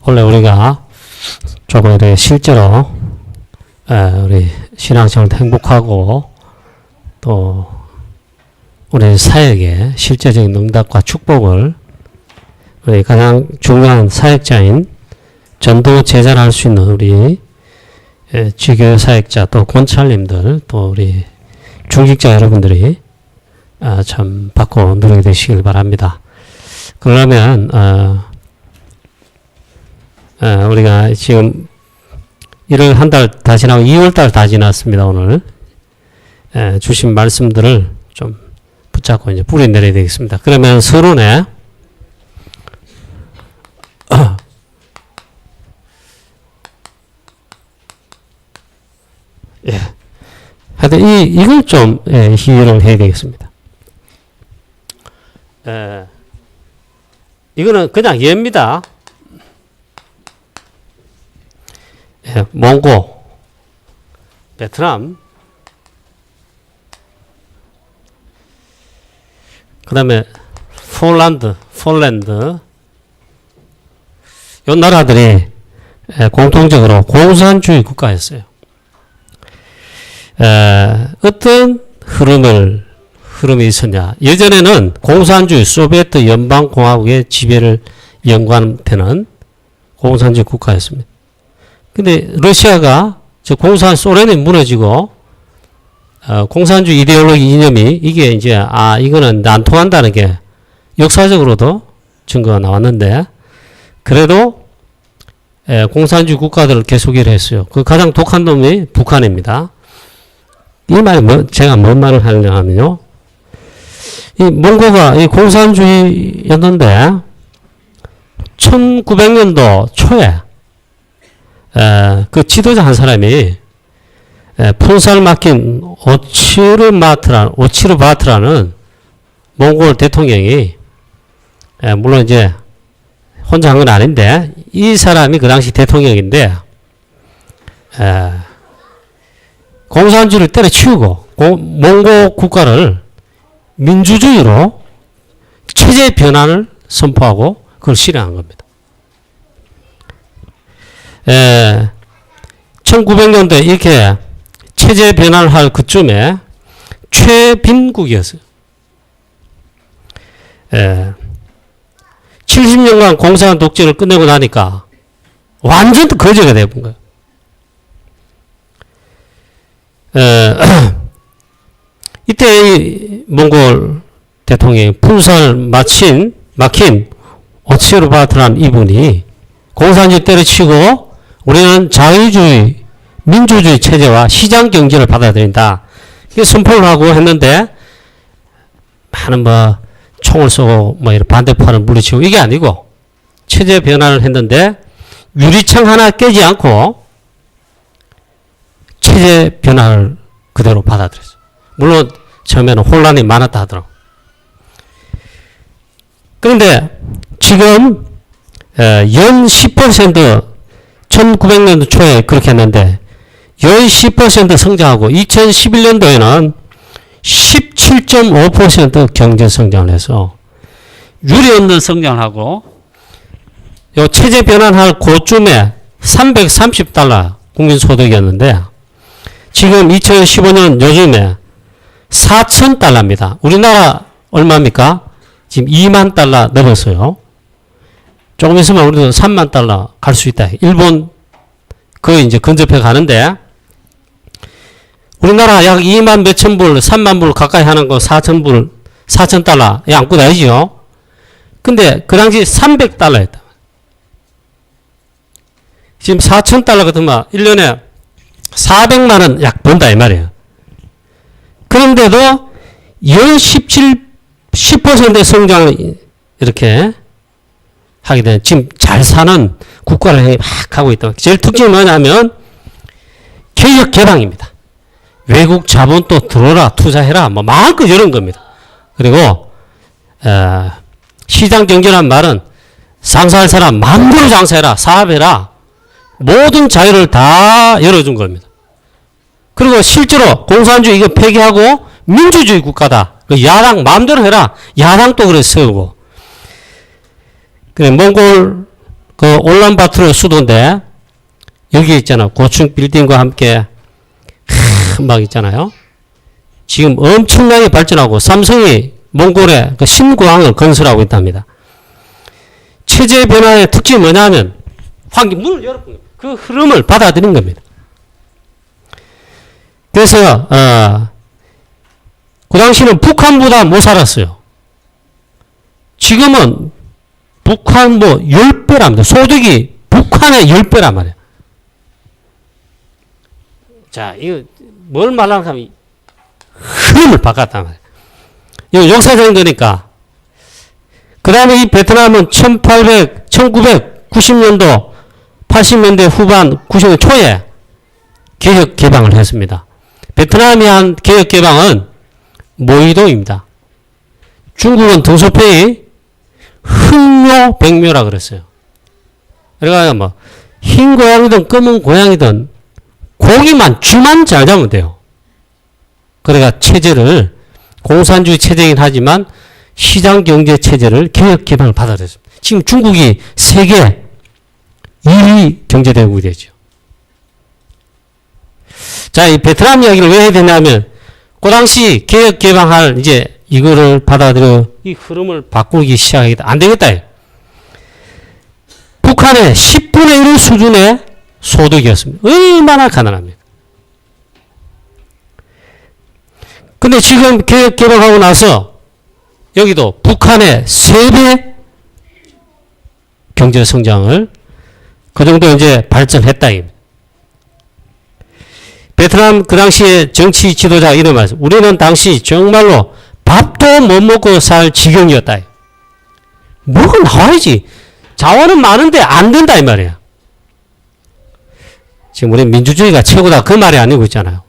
원래 우리가 조금 이렇게 실제로 우리 신앙생활도 행복하고 또 우리 사역에 실제적인 응답과 축복을 우리 가장 중요한 사역자인 전도 제자를 할 수 있는 우리 지교 사역자 또 권찰님들 또 우리 중직자 여러분들이 참 받고 누리게 되시길 바랍니다. 그러면 우리가 지금 1월 한 달 다 지나고 2월 달 다 지났습니다. 오늘 주신 말씀들을 좀 붙잡고 이제 뿌리 내려야 되겠습니다. 그러면 서론에 예. 하여튼 이걸 좀 이해를 해야 되겠습니다. 이거는 그냥 예입니다. 몽고, 베트남, 그 다음에 폴란드, 이 나라들이 공통적으로 공산주의 국가였어요. 어떤 흐름이 있었냐. 예전에는 공산주의 소비에트 연방공화국의 지배를 연관되는 공산주의 국가였습니다. 근데 러시아가 소련이 무너지고 공산주의 이데올로기 이념이 이게 이제 이거는 안 통한다는 게 역사적으로도 증거가 나왔는데 그래도 공산주의 국가들을 계속 일했어요. 그 가장 독한 놈이 북한입니다. 이 말이 제가 뭔 말을 하느냐 하면요. 이 몽고가 이 공산주의였는데 1900년도 초에 그 지도자 한 사람이 푼살 막힌 오치르바트라는 몽골 대통령이 물론 이제 혼자 한 건 아닌데 이 사람이 그 당시 대통령인데 공산주의를 때려치우고 몽고 국가를 민주주의로 체제 변환을 선포하고 그걸 실행한 겁니다. 1900년대 이렇게 체제 변환을 할 그쯤에 최빈국이었어요. 70년간 공산 독재를 끝내고 나니까 완전 거지가 되어본 거예요. 이때 이 몽골 대통령이 푼살 막힌 오치르바트라는 이분이 공산주의 때려치고 우리는 자유주의, 민주주의 체제와 시장 경제를 받아들인다. 이게 선포를 하고 했는데 많은 총을 쏘고 이런 반대파를 물리치고 이게 아니고 체제 변화를 했는데 유리창 하나 깨지 않고 체제 변화를 그대로 받아들였어요. 물론 처음에는 혼란이 많았다 하더라고요. 그런데 지금 연 10% 1900년도 초에 그렇게 했는데 연 10% 성장하고 2011년도에는 17.5% 경제 성장을 해서 유리 없는 성장을 하고 요 체제 변환할 고쯤에 $330 국민소득이었는데 지금 2015년 요즘에 $4,000입니다. 우리나라 얼마입니까? 지금 $20,000 넘었어요. 조금 있으면 우리도 $30,000 갈 수 있다. 일본 거의 이제 근접해 가는데 우리나라 약 2만 몇천 불, 3만 불 가까이 하는 거 $4,000 안고 다니죠. 근데 그 당시 $300였다. 지금 $4,000 같으면 1년에 400만 원 약 번다 이 말이에요. 그런데도 연 10%의 성장을 이렇게 하게 되는 지금 잘 사는 국가를 막 하고 있다. 제일 특징이 뭐냐면 개혁 개방입니다. 외국 자본 또 들어라 투자해라 마음껏 이런 겁니다. 그리고 시장 경제란 말은 장사할 사람 마음대로 장사해라 사업해라 모든 자유를 다 열어준 겁니다. 그리고 실제로 공산주의 이거 폐기하고 민주주의 국가다. 야당 마음대로 해라. 야당 또 그래 세우고. 그래 몽골 그 올란바토르 수도인데 여기 있잖아. 고층 빌딩과 함께 막 있잖아요. 지금 엄청나게 발전하고 삼성이 몽골에 그 신공항을 건설하고 있답니다. 체제 변화의 특징이 뭐냐면 환경 문을 열어본 그 흐름을 받아들인 겁니다. 그래서 그 당시는 북한보다 못 살았어요. 지금은 북한 뭐 10배랍니다. 소득이 북한의 10배란 말이에요. 자, 이거 뭘 말하는 하면 흐름을 바꿨단 말이에요. 이거 역사적인 거니까. 그 다음에 이 베트남은 1990년도, 80년대 후반, 90년대 초에 개혁 개방을 했습니다. 베트남이 한 개혁 개방은 모이도입니다. 중국은 등소평이 흑묘, 백묘라 그랬어요. 그러니까 뭐 흰 고양이든 검은 고양이든 고기만 쥐만 잘 잡으면 돼요. 그러니까 체제를 공산주의 체제이긴 하지만 시장경제 체제를 개혁 개방을 받아들였습니다. 지금 중국이 세계 1위 경제대국이 되죠. 자, 이 베트남 이야기를 왜 해야 되냐면 그 당시 개혁 개방할 이제 이거를 받아들여 이 흐름을 바꾸기 시작하겠다. 안 되겠다. 북한의 10분의 1 수준의 소득이었습니다. 얼마나 가난합니까? 근데 지금 개혁 개방하고 나서 여기도 북한의 3배 경제 성장을 그 정도 이제 발전했다. 베트남 그 당시에 정치 지도자 이런 말씀. 우리는 당시 정말로 밥도 못 먹고 살 지경이었다. 뭐가 나와야지. 자원은 많은데 안 된다 이 말이야. 지금 우리 민주주의가 최고다 그 말이 아니고 있잖아요.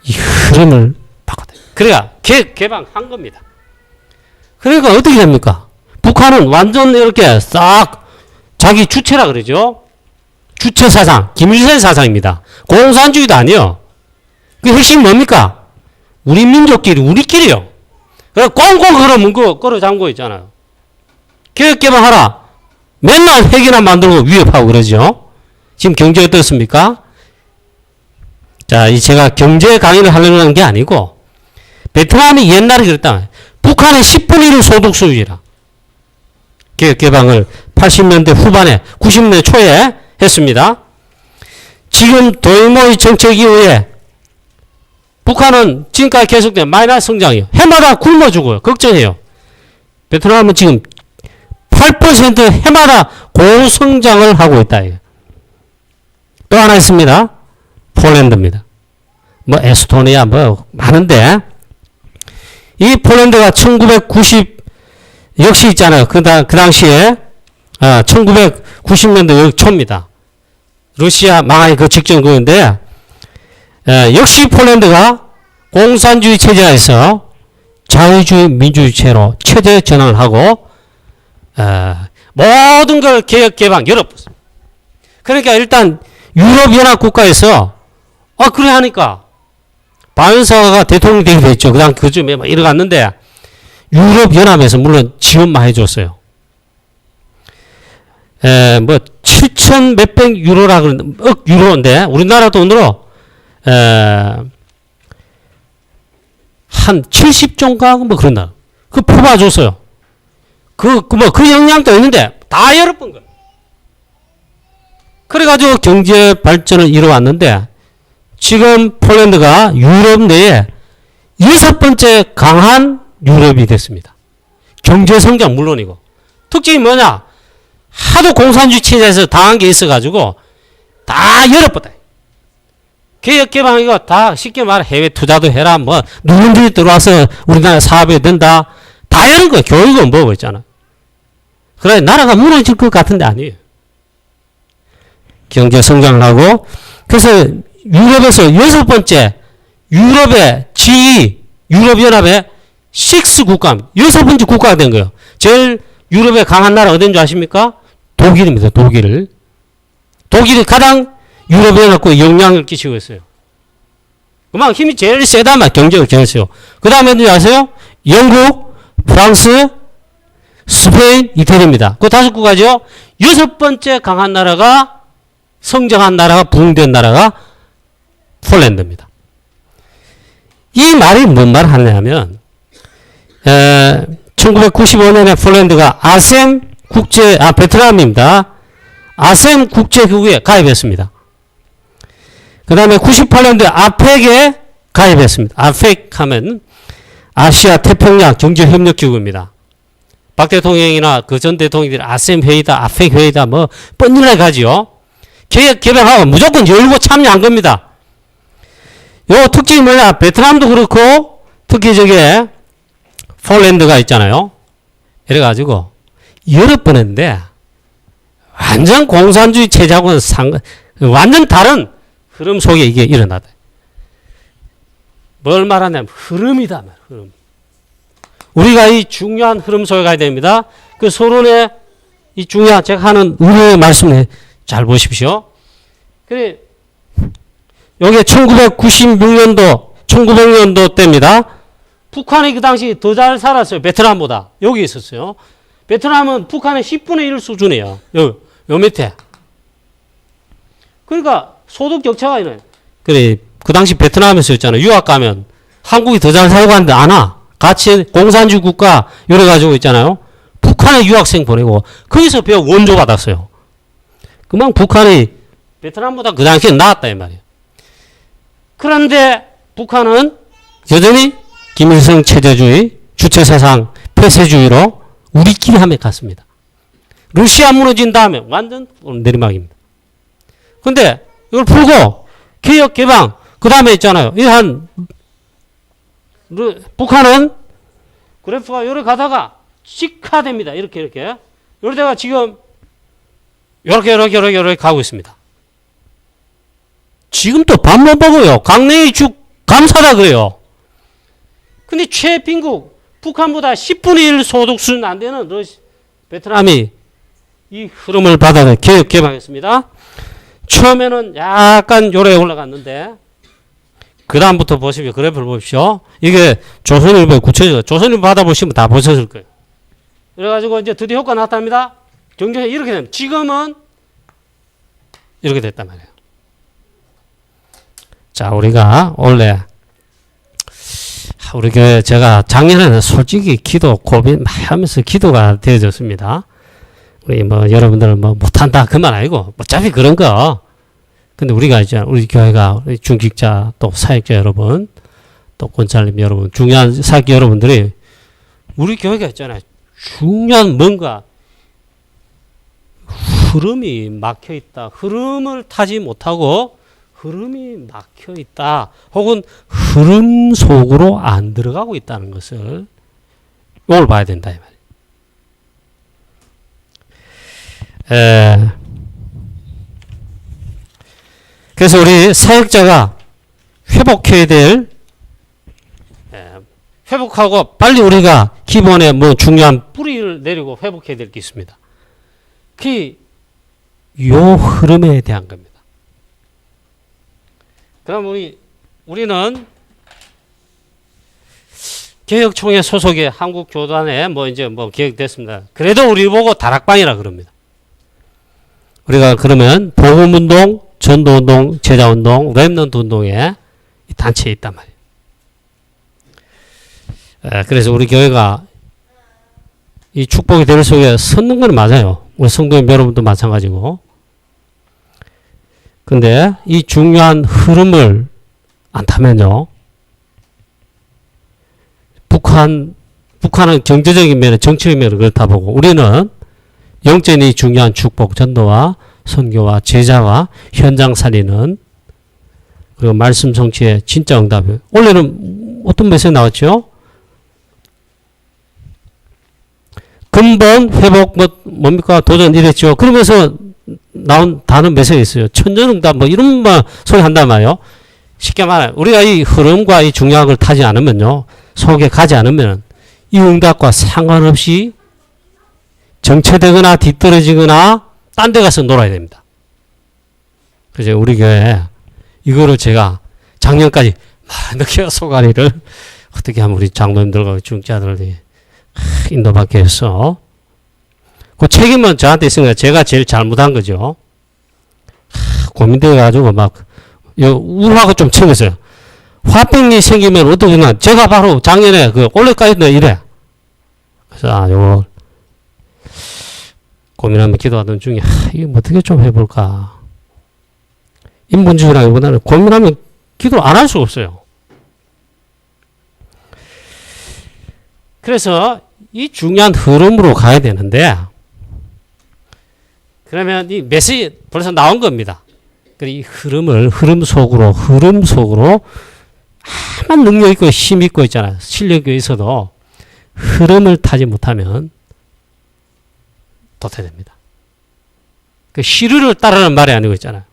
이 흐름을 바꿨다. 그래야 개방한 겁니다. 그러니까 어떻게 됩니까? 북한은 완전 이렇게 싹 자기 주체라 그러죠. 주체 사상, 김일성 사상입니다. 공산주의도 아니요. 그 핵심이 뭡니까? 우리 민족끼리 우리끼리요. 꽁꽁 걸어 잠고 있잖아요. 개혁 개방하라. 맨날 핵이나 만들고 위협하고 그러죠. 지금 경제 어떻습니까? 자, 이 제가 경제 강의를 하려는 게 아니고 베트남이 옛날에 그랬다. 북한의 10분의 1 소득 수준이라. 개혁 개방을 80년대 후반에 90년대 초에 했습니다. 지금 도이모의 정책 이후에 북한은 지금까지 계속된 마이너스 성장이요. 해마다 굶어 죽어요. 걱정해요. 베트남은 지금 8% 해마다 고성장을 하고 있다. 또 하나 있습니다. 폴란드입니다. 뭐 에스토니아 뭐 많은데 이 폴란드가 1990 역시 있잖아요. 그 당시에 1990년대 초입니다. 러시아 망하기 그 직전 그건데 역시 폴란드가 공산주의 체제에서 자유주의 민주주의체로 체제 전환을 하고 모든 걸 개혁 개방 열어봤습니다. 그러니까 일단 유럽연합 국가에서 그래 하니까 바이든가 대통령이 되게 됐죠. 그다음 그쯤에 막 이뤄갔는데 유럽연합에서 물론 지원만 해줬어요. 뭐 7천 몇백 유로라 그러는데 억 유로인데 우리나라 돈으로 한 70조인가 뭐 그런다. 그 뽑아줬어요. 그 영향도 있는데 다 열어본 거예요. 그래가지고 경제 발전을 이뤄왔는데 지금 폴란드가 유럽 내에 6번째 강한 유럽이 됐습니다. 경제 성장 물론이고 특징이 뭐냐? 하도 공산주의 체제에서 당한 게 있어가지고 다 열어봤다. 개혁 개방 이거 다 쉽게 말해 해외 투자도 해라 뭐 누군지 들어와서 우리나라 사업에 된다 다 열은 거예요. 교육은 뭐 있잖아. 그래 나라가 무너질 것 같은데 아니에요. 경제 성장을 하고 그래서 유럽에서 6번째 유럽의 G2 유럽연합의 6 국가 6번째 국가가 된 거예요. 제일 유럽의 강한 나라 어딘 줄 아십니까? 독일입니다. 독일이 가장 유럽연합국에 영향을 끼치고 있어요. 그만 힘이 제일 세다 말 경제가 제일 세요. 그 다음에 누구 아세요? 영국, 프랑스, 스페인, 이태리입니다. 그 5국가죠. 여섯 번째 강한 나라가 성장한 나라가 부흥된 나라가 폴란드입니다. 이 말이 뭔 말을 하냐면 1995년에 폴란드가 베트남입니다. 아셈 국제기구에 가입했습니다. 그 다음에 98년도에 아펙에 가입했습니다. 아펙 하면 아시아 태평양 경제협력기구입니다. 박 대통령이나 그 전 대통령들이 아셈 회의다, 아펙 회의다, 뭐, 뻔뻔하게 가지요. 계획 개방하고 무조건 열고 참여한 겁니다. 요 특징이 뭐냐? 베트남도 그렇고, 특히 저게, 폴란드가 있잖아요. 이래가지고, 여러 번 했는데, 완전 공산주의 체제하고는 완전 다른 흐름 속에 이게 일어나다. 뭘 말하냐면, 흐름이다. 흐름. 우리가 이 중요한 흐름 속에 가야 됩니다. 그 서론에 이 중요한, 제가 하는 의뢰의 말씀을 잘 보십시오. 그래, 여기 1996년도, 1900년도 때입니다. 북한이 그 당시 더 잘 살았어요. 베트남보다. 여기 있었어요. 베트남은 북한의 10분의 1 수준이에요. 요 밑에. 그러니까 소득 격차가 있네. 그래, 그 당시 베트남에서 있잖아요. 유학 가면 한국이 더 잘 살고 하는데 안 와. 같이 공산주의 국가 여러 가지고 있잖아요. 북한에 유학생 보내고 거기서 배워 원조 받았어요. 그만 북한이 베트남보다 그 당시에 나았다 이 말이에요. 그런데 북한은 여전히 김일성 체제주의, 주체사상, 폐쇄주의로 우리끼리 함에 갔습니다. 러시아 무너진 다음에 완전 내리막입니다. 근데 이걸 풀고 개혁 개방 그 다음에 있잖아요. 북한은 그래프가 요래 가다가 직화됩니다. 이렇게 요러다가 지금 요렇게 가고 있습니다. 지금 또 밥 못 먹어요. 강냉이 죽 감사다 그래요. 근데 최빈국 북한보다 10분의 1 소득 수준 안 되는 베트남이 이 흐름을 받아 개혁 개방했습니다. 처음에는 약간 요래 올라갔는데 그 다음부터 보시면 그래프를 보십시오. 이게 조선일보의 구체적 조선일보 받아보시면 다 보셨을 거예요. 그래가지고 이제 드디어 효과 나타납니다. 경제가 이렇게 됩니다. 지금은 이렇게 됐단 말이에요. 자, 우리가 원래 우리 교회 제가 작년에는 솔직히 기도 고민 많이 하면서 기도가 되어졌습니다. 우리 뭐 여러분들은 뭐 못한다 그 말 아니고 어차피 그런 거. 근데 우리가 이제 우리 교회가 우리 중직자 또 사역자 여러분 또 권찰님 여러분 중요한 사역자 여러분들이 우리 교회가 있잖아요. 중요한 뭔가 흐름이 막혀 있다. 흐름을 타지 못하고 흐름이 막혀 있다. 혹은 흐름 속으로 안 들어가고 있다는 것을 이걸 봐야 된다 이 말이에요. 그래서 우리 사역자가 회복해야 될 회복하고 빨리 우리가 기본에 뭐 중요한 뿌리를 내리고 회복해야 될 게 있습니다. 그게 요 흐름에 대한 겁니다. 그럼 우리는 개혁총회 소속의 한국교단에 뭐 이제 뭐 개혁됐습니다. 그래도 우리 보고 다락방이라 그럽니다. 우리가 그러면 복음운동, 전도운동, 제자운동, 렘넌트 운동에 단체에 있단 말이에요. 그래서 우리 교회가 이 축복의 대를 속에 섰는 건 맞아요. 우리 성도님 여러분도 마찬가지고. 근데 이 중요한 흐름을 안 타면요. 북한은 경제적인 면에 정치적인 면에 그렇다 보고 우리는 영적인 중요한 축복, 전도와 선교와 제자와 현장 살리는 그리고 말씀 성취의 진짜 응답이에요. 원래는 어떤 메시지 나왔죠? 근본, 회복, 뭡니까? 도전 이랬죠. 그러면서 나온 단어 메시지가 있어요. 천전응답 뭐 이런 말 소리 한단 말이에요. 쉽게 말해 우리가 이 흐름과 이 중요한 걸 타지 않으면요. 속에 가지 않으면 이 응답과 상관없이 정체되거나 뒤떨어지거나 딴 데 가서 놀아야 됩니다. 그래서 우리 교회에 이거를 제가 작년까지 늦게 소가리를 어떻게 하면 우리 장로님들과 중자들이 인도받게 해서 그 책임은 저한테 있으니까 제가 제일 잘못한 거죠. 고민돼가지고 막 우울하고 좀 챙겼어요. 화병이 생기면 어떻게 되나? 제가 바로 작년에 그 올해까지도 이래. 그래서 요거 고민하면 기도하던 중에 이거 어떻게 좀 해볼까? 인본주의라기보다는 고민하면 기도를 안 할 수가 없어요. 그래서 이 중요한 흐름으로 가야 되는데 그러면 이 메시지 벌써 나온 겁니다. 이 흐름 속으로 아만 능력 있고 힘 있고 있잖아요. 실력이 있어도 흐름을 타지 못하면 도태됩니다. 그 시류를 따르는 말이 아니고 있잖아요.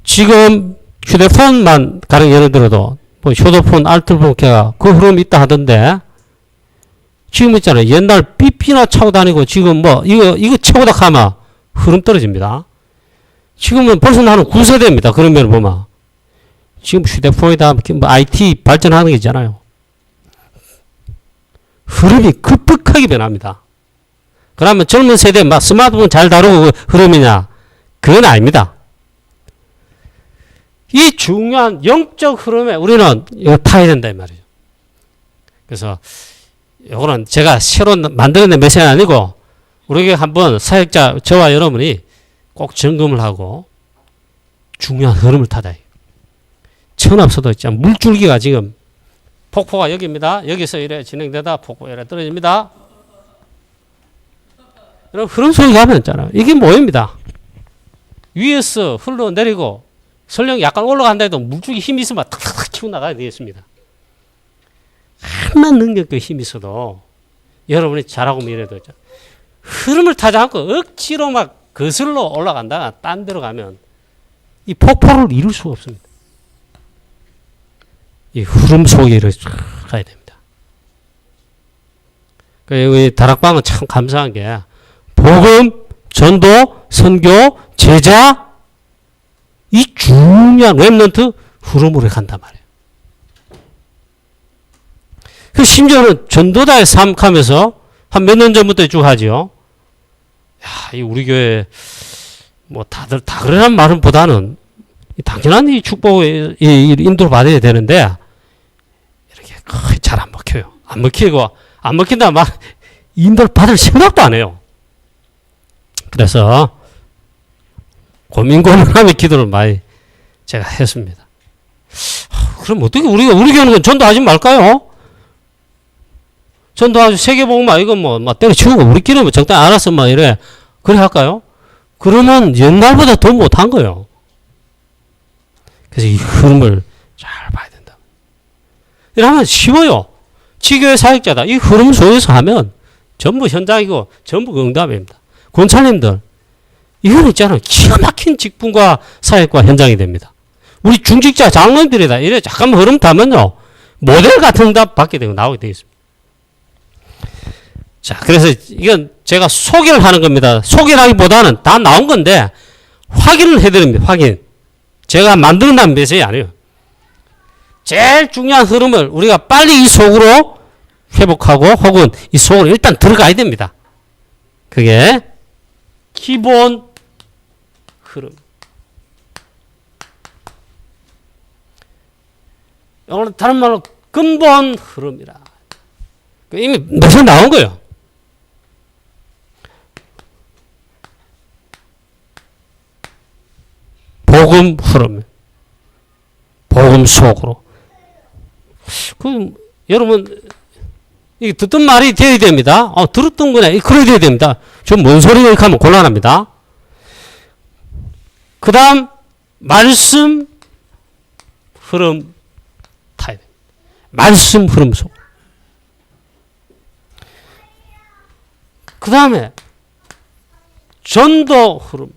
지금 휴대폰만 가령 예를 들어도 뭐 휴대폰 알뜰폰케가 그 흐름이 있다 하던데 지금 있잖아요. 옛날 삐삐나 차고 다니고 지금 뭐 이거 차고다 가면 흐름 떨어집니다. 지금은 벌써 나는 9세대입니다. 그런 면을 보면 지금 휴대폰이다 뭐 IT 발전하는 게 있잖아요. 흐름이 급격하게 변합니다. 그러면 젊은 세대 막 스마트폰 잘 다루고 흐름이냐? 그건 아닙니다. 이 중요한 영적 흐름에 우리는 이거 타야 된다 이 말이죠. 그래서 이거는 제가 새로 만들어낸 메시지는 아니고 우리에게 한번 사역자 저와 여러분이 꼭 점검을 하고 중요한 흐름을 타자. 천합서도 있잖아. 물줄기가 지금 폭포가 여기입니다. 여기서 이래 진행되다 폭포가 이래 떨어집니다. 여러분 흐름 속에 가면 있잖아요. 이게 모입니다. 위에서 흘러내리고 설령 약간 올라간다 해도 물줄기 힘이 있으면 탁탁탁 키고 나가야 되겠습니다. 한만 능력과 힘이 있어도 여러분이 잘하고 이래도 있죠. 흐름을 타지 않고 억지로 막 거슬러 올라간다 딴 데로 가면 이 폭포를 이룰 수가 없습니다. 이 흐름 속에 가야 됩니다. 우리 다락방은 참 감사한 게 복음, 전도, 선교, 제자 이 중요한 랩런트 흐름으로 간단 말이에요. 그 심지어는 전도자의 삶 하면서 한 몇 년 전부터 쭉 하죠. 야, 이 우리 교회 뭐 다들 다 그러란 말은 보다는 당연한 이 축복의 인도를 받아야 되는데 이렇게 거의 잘 안 먹혀요. 안 먹히고 안 먹힌다 말 인도를 받을 생각도 안 해요. 그래서 고민하며 기도를 많이 제가 했습니다. 그럼 어떻게 우리 교회는 전도하지 말까요? 전도하지 세계복음화 이건 뭐 때려치우고 우리끼리 뭐 적당히 알아서 뭐 이래 그래 할까요? 그러면 옛날보다 더 못한 거예요. 그래서 이 흐름을 잘 봐야 된다. 이러면 쉬워요. 지교회 사역자다. 이 흐름 속에서 하면 전부 현장이고 전부 응답입니다. 권사님들 이건 있잖아요. 기가 막힌 직분과 사역과 현장이 됩니다. 우리 중직자 장로님들이다. 이래 잠깐만 흐름 타면요. 모델 같은 응답 받게 되고 나오게 되겠습니다. 자, 그래서 이건 제가 소개를 하는 겁니다. 소개라기보다는 다 나온 건데 확인을 해드립니다. 확인. 제가 만들어낸 메시지 아니에요. 제일 중요한 흐름을 우리가 빨리 이 속으로 회복하고 혹은 이 속으로 일단 들어가야 됩니다. 그게 기본 흐름. 오늘 다른 말로 근본 흐름이라. 이미 몇번 나온 거예요. 복음 흐름. 복음 속으로. 여러분, 이게 듣던 말이 되어야 됩니다. 들었던 거네. 그래야 돼야 됩니다. 좀 뭔 소리가 이렇게 하면 곤란합니다. 그 다음, 말씀 흐름 타야 됩니다. 말씀 흐름 속. 그 다음에, 전도 흐름.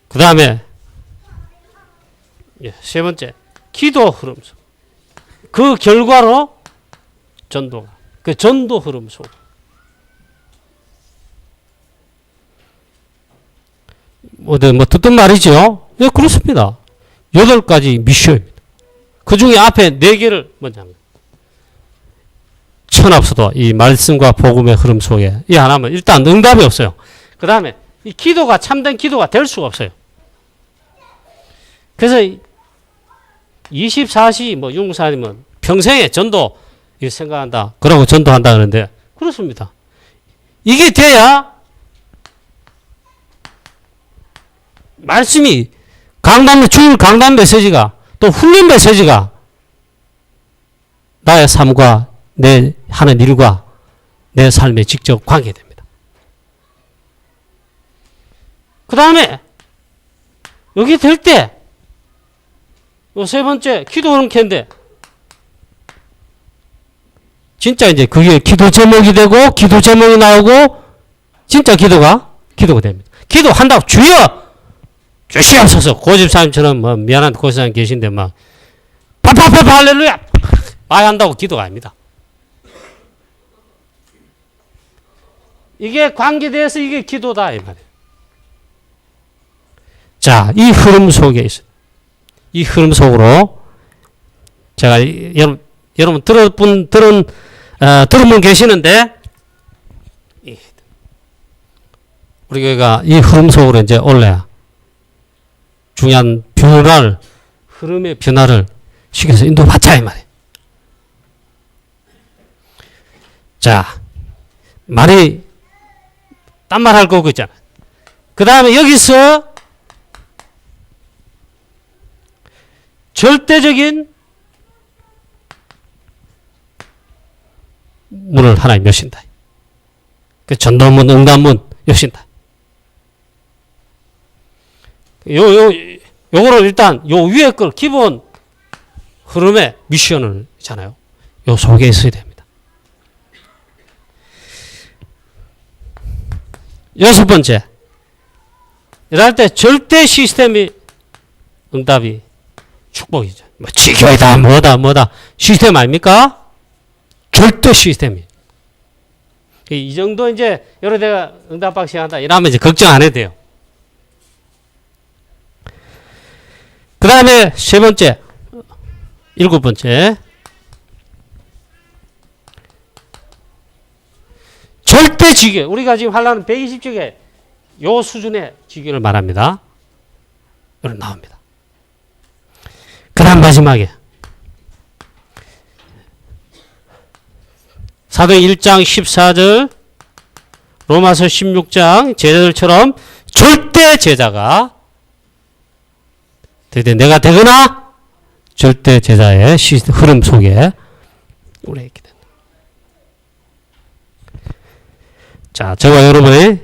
그 다음에 세 번째 기도 흐름 속. 그 결과로 전도가 그 전도 흐름 속. 뭐 듣던 말이죠. 네, 그렇습니다. 8가지 미션입니다. 그 중에 앞에 4개를 먼저 합니다. 천없어도 이 말씀과 복음의 흐름 속에 이 하나면 일단 응답이 없어요. 그 다음에 이 기도가 참된 기도가 될 수가 없어요. 그래서 24시 뭐 용사님은 평생에 전도 생각한다. 그러고 전도한다 그러는데 그렇습니다. 이게 돼야 말씀이 주일 강단 메시지가 또 훈련 메시지가 나의 삶과 내 하는 일과 내 삶에 직접 관계됩니다. 그 다음에 여기 될 때 요 세 번째 기도 흐름캐인데 진짜 이제 그게 기도 제목이 되고 기도 제목이 나오고 진짜 기도가 됩니다. 기도한다고 주여 주시옵소서 고집사님처럼 뭐 미안한 고집사님 계신데 막 파파파파 할렐루야 많이 한다고 기도가 아닙니다. 이게 관계돼서 이게 기도다 이 말이에요. 자, 이 흐름 속에 있어요. 이 흐름 속으로 제가 여러분 들은 분 계시는데 우리 교회가 이 흐름 속으로 이제 올라야 중요한 흐름의 변화를 시켜서 인도받자 이 말이에요. 자, 말이 딴 말 할 거고 있잖아. 그 다음에 여기서 절대적인 문을 하나님 여신다. 그 전도문, 응답문 여신다. 요거를 일단 요 위에 걸 기본 흐름의 미션을 있잖아요. 요 속에 있어야 됩니다. 6번째. 이럴 때 절대 시스템이 응답이 축복이죠. 뭐 지교이다 뭐다 시스템 아닙니까? 절대 시스템이. 이 정도 이제 여러 대가 응답받기 한다 이러면 이제 걱정 안 해도 돼요. 그 다음에 7번째 7번째 절대 지교. 우리가 지금 하려는 120쪽에 요 수준의 지교를 말합니다. 이런 나옵니다. 그 다음 마지막에 사도행 1장 14절 로마서 16장 제자들처럼 절대 제자가 내가 되거나 절대 제자의 흐름 속에 우리 있게 된다. 자, 저와 여러분이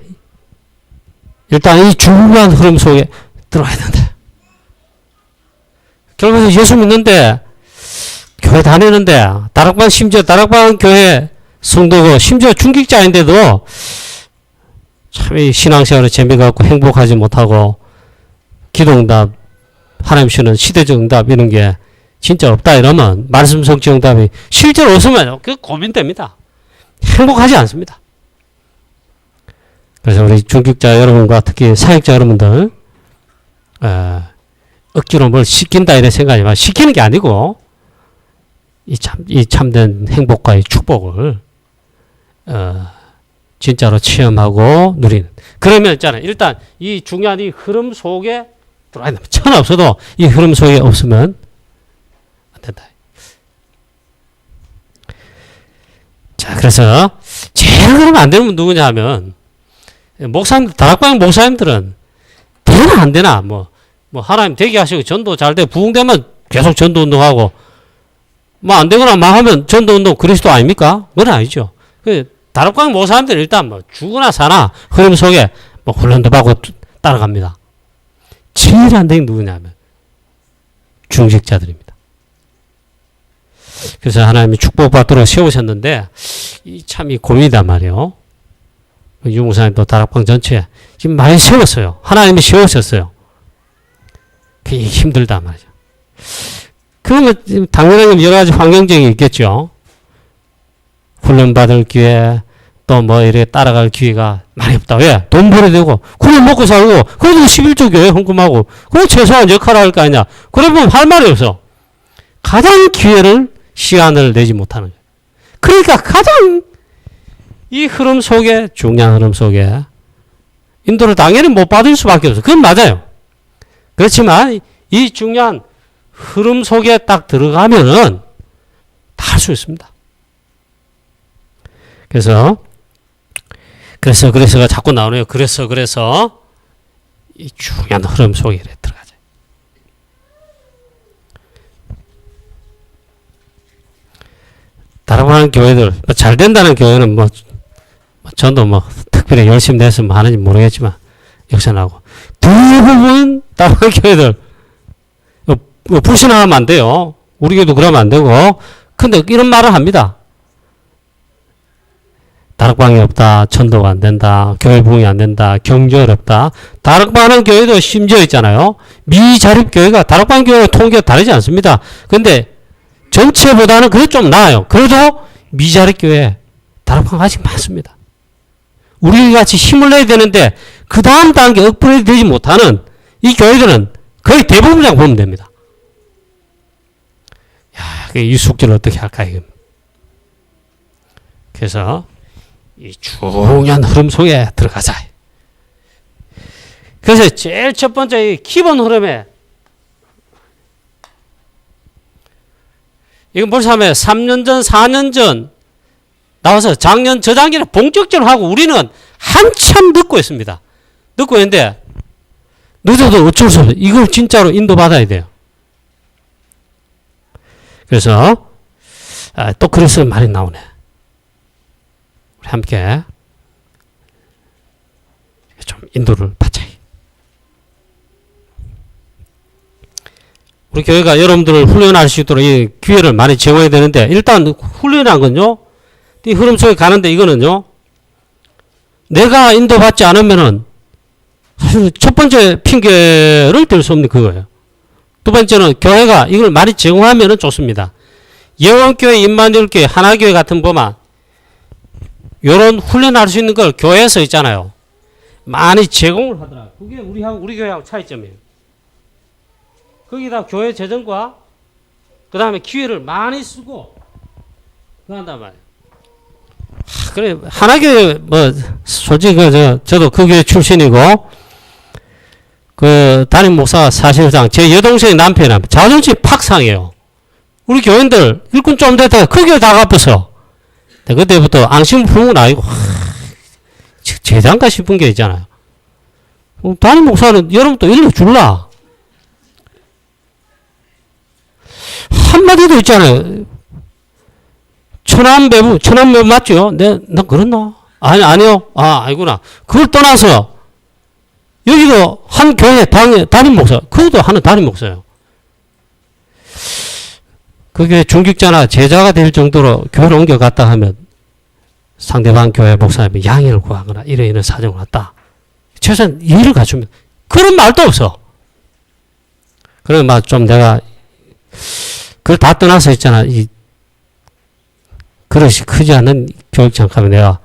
일단 이 중요한 흐름 속에 들어와야 된다. 결국은 예수 믿는데 교회 다니는데 심지어 다락방 교회 성도고 심지어 중직자인데도 참 이 신앙생활에 재미가 없고 행복하지 못하고 기도응답 하나님 주시는 시대적 응답 이런 게 진짜 없다 이러면 말씀 성취 응답이 실제로 없으면 그 고민됩니다. 행복하지 않습니다. 그래서 우리 중직자 여러분과 특히 사역자 여러분들 억지로 뭘 시킨다 이런 생각이 아니라 시키는 게 아니고 이 참된 행복과 이 축복을 진짜로 체험하고 누리는. 그러면 있잖아요. 일단 이 중요한 이 흐름 속에 들어와야 됩니다. 천 없어도 이 흐름 속에 없으면 안 된다. 자, 그래서 제일 그러면 안 되는 분 누구냐 하면 목사님들, 다락방 목사님들은 되나 안 되나 뭐 하나님 되게 하시고 전도 잘 돼 부흥되면 계속 전도 운동하고 뭐 안 되거나 막 하면 전도 운동 그리스도 아닙니까? 그건 아니죠. 다락방 목사님들 일단 뭐 죽으나 사나 흐름 속에 뭐 훈련도 받고 따라갑니다. 제일 안 되는 누구냐면 중직자들입니다. 그래서 하나님이 축복받도록 세우셨는데 참 이 고민이단 말이에요. 유목사님도 다락방 전체에 지금 많이 세웠어요. 하나님이 세우셨어요. 그게 힘들단 말이죠. 그러면 당연히 여러 가지 환경적이 있겠죠. 훈련받을 기회, 또 뭐 이렇게 따라갈 기회가 많이 없다. 왜? 돈 벌어야 되고, 그걸 먹고 살고, 그래도 11조 교회 헌금하고, 그거 최소한 역할을 할 거 아니냐. 그러면 할 말이 없어. 가장 기회를, 시간을 내지 못하는 거예요. 그러니까 가장 이 흐름 속에, 중요한 흐름 속에 인도를 당연히 못 받을 수밖에 없어요. 그건 맞아요. 그렇지만 이 중요한 흐름 속에 딱 들어가면은 다 할 수 있습니다. 그래서가 자꾸 나오네요. 그래서 이 중요한 흐름 속에 들어가죠. 다른 하는 교회들, 잘 된다는 교회는 전도 특별히 열심히 내서 하는지 모르겠지만, 역전하고. 대부분 다른 교회들, 불신하면 안 돼요. 우리 교회도 그러면 안 되고. 근데 이런 말을 합니다. 다락방이 없다, 전도가 안 된다, 교회 부흥이 안 된다, 경제 어렵다. 다락방 하는 교회도 심지어 있잖아요. 미자립교회가, 다락방 교회 통계가 다르지 않습니다. 근데 전체보다는 그래도 좀 나아요. 그래도 미자립교회, 다락방 아직 많습니다. 우리 같이 힘을 내야 되는데, 그 다음 단계 업그레이드 되지 못하는 이 교회들은 거의 대부분이라고 보면 됩니다. 야, 이 숙제를 어떻게 할까, 이거. 그래서, 이 중요한 흐름 속에 들어가자. 그래서 제일 첫 번째 이 기본 흐름에 이건 벌써 하면 3년 전, 4년 전 나와서 작년, 저작년에 본격적으로 하고 우리는 한참 늦고 있습니다. 늦고 있는데 늦어도 어쩔 수 없어요. 이걸 진짜로 인도받아야 돼요. 그래서 또 그래서 말이 나오네. 우리 함께 좀 인도를 받자. 우리 교회가 여러분들을 훈련할 수 있도록 이 기회를 많이 제공해야 되는데, 일단 훈련한 건요, 이 흐름 속에 가는데 이거는요, 내가 인도받지 않으면은 사실 첫 번째 핑계를 댈 수 없는 그거예요. 두 번째는 교회가 이걸 많이 제공하면은 좋습니다. 예원교회, 임마누엘교회, 하나교회 같은 보면 요런 훈련할 수 있는 걸 교회에서 있잖아요. 많이 제공을 하더라. 그게 우리 교회하고 차이점이에요. 거기다 교회 재정과 그 다음에 기회를 많이 쓰고 그런단 말이에요. 그래, 하나교회, 솔직히, 저도 그 교회 출신이고, 담임 목사 사실상 제 여동생의 남편은 자존심 팍 상해요. 우리 교인들 일꾼 좀 됐다가 그 교회 다 갚아서. 그때부터 앙심 부흥은 아니고, 제장가 싶은 게 있잖아요. 담임 목사는 여러분 또 일러줄라. 한마디도 있잖아요. 천안배부 맞죠? 나 그랬나? 아니요. 아니구나. 그걸 떠나서, 여기도 한 교회 담임 목사, 그것도 하는 담임 목사예요. 그게 중직자나 제자가 될 정도로 교회를 옮겨갔다 하면 상대방 교회 목사님이 양해를 구하거나 이런 사정을 왔다. 최소한 이해를 갖춥니다. 그런 말도 없어. 그래, 좀 내가, 그걸 다 떠나서 있잖아. 그릇이 크지 않은 교육장 가면 내가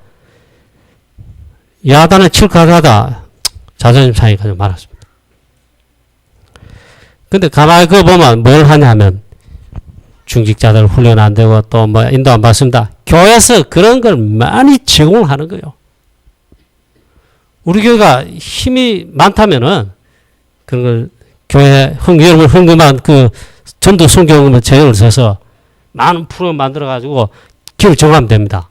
야단을 칠까 하다 자존심 상해 가지고 말았습니다. 근데 가만히 그거 보면 뭘 하냐 하면 중직자들 훈련 안 되고 또 인도 안 받습니다. 교회에서 그런 걸 많이 제공을 하는 거예요. 우리 교회가 힘이 많다면은 그런 걸 교회 여러분 헌금한 그 전도 성경을 재원을 써서 많은 프로그램 만들어 가지고 기회를 정하면 됩니다.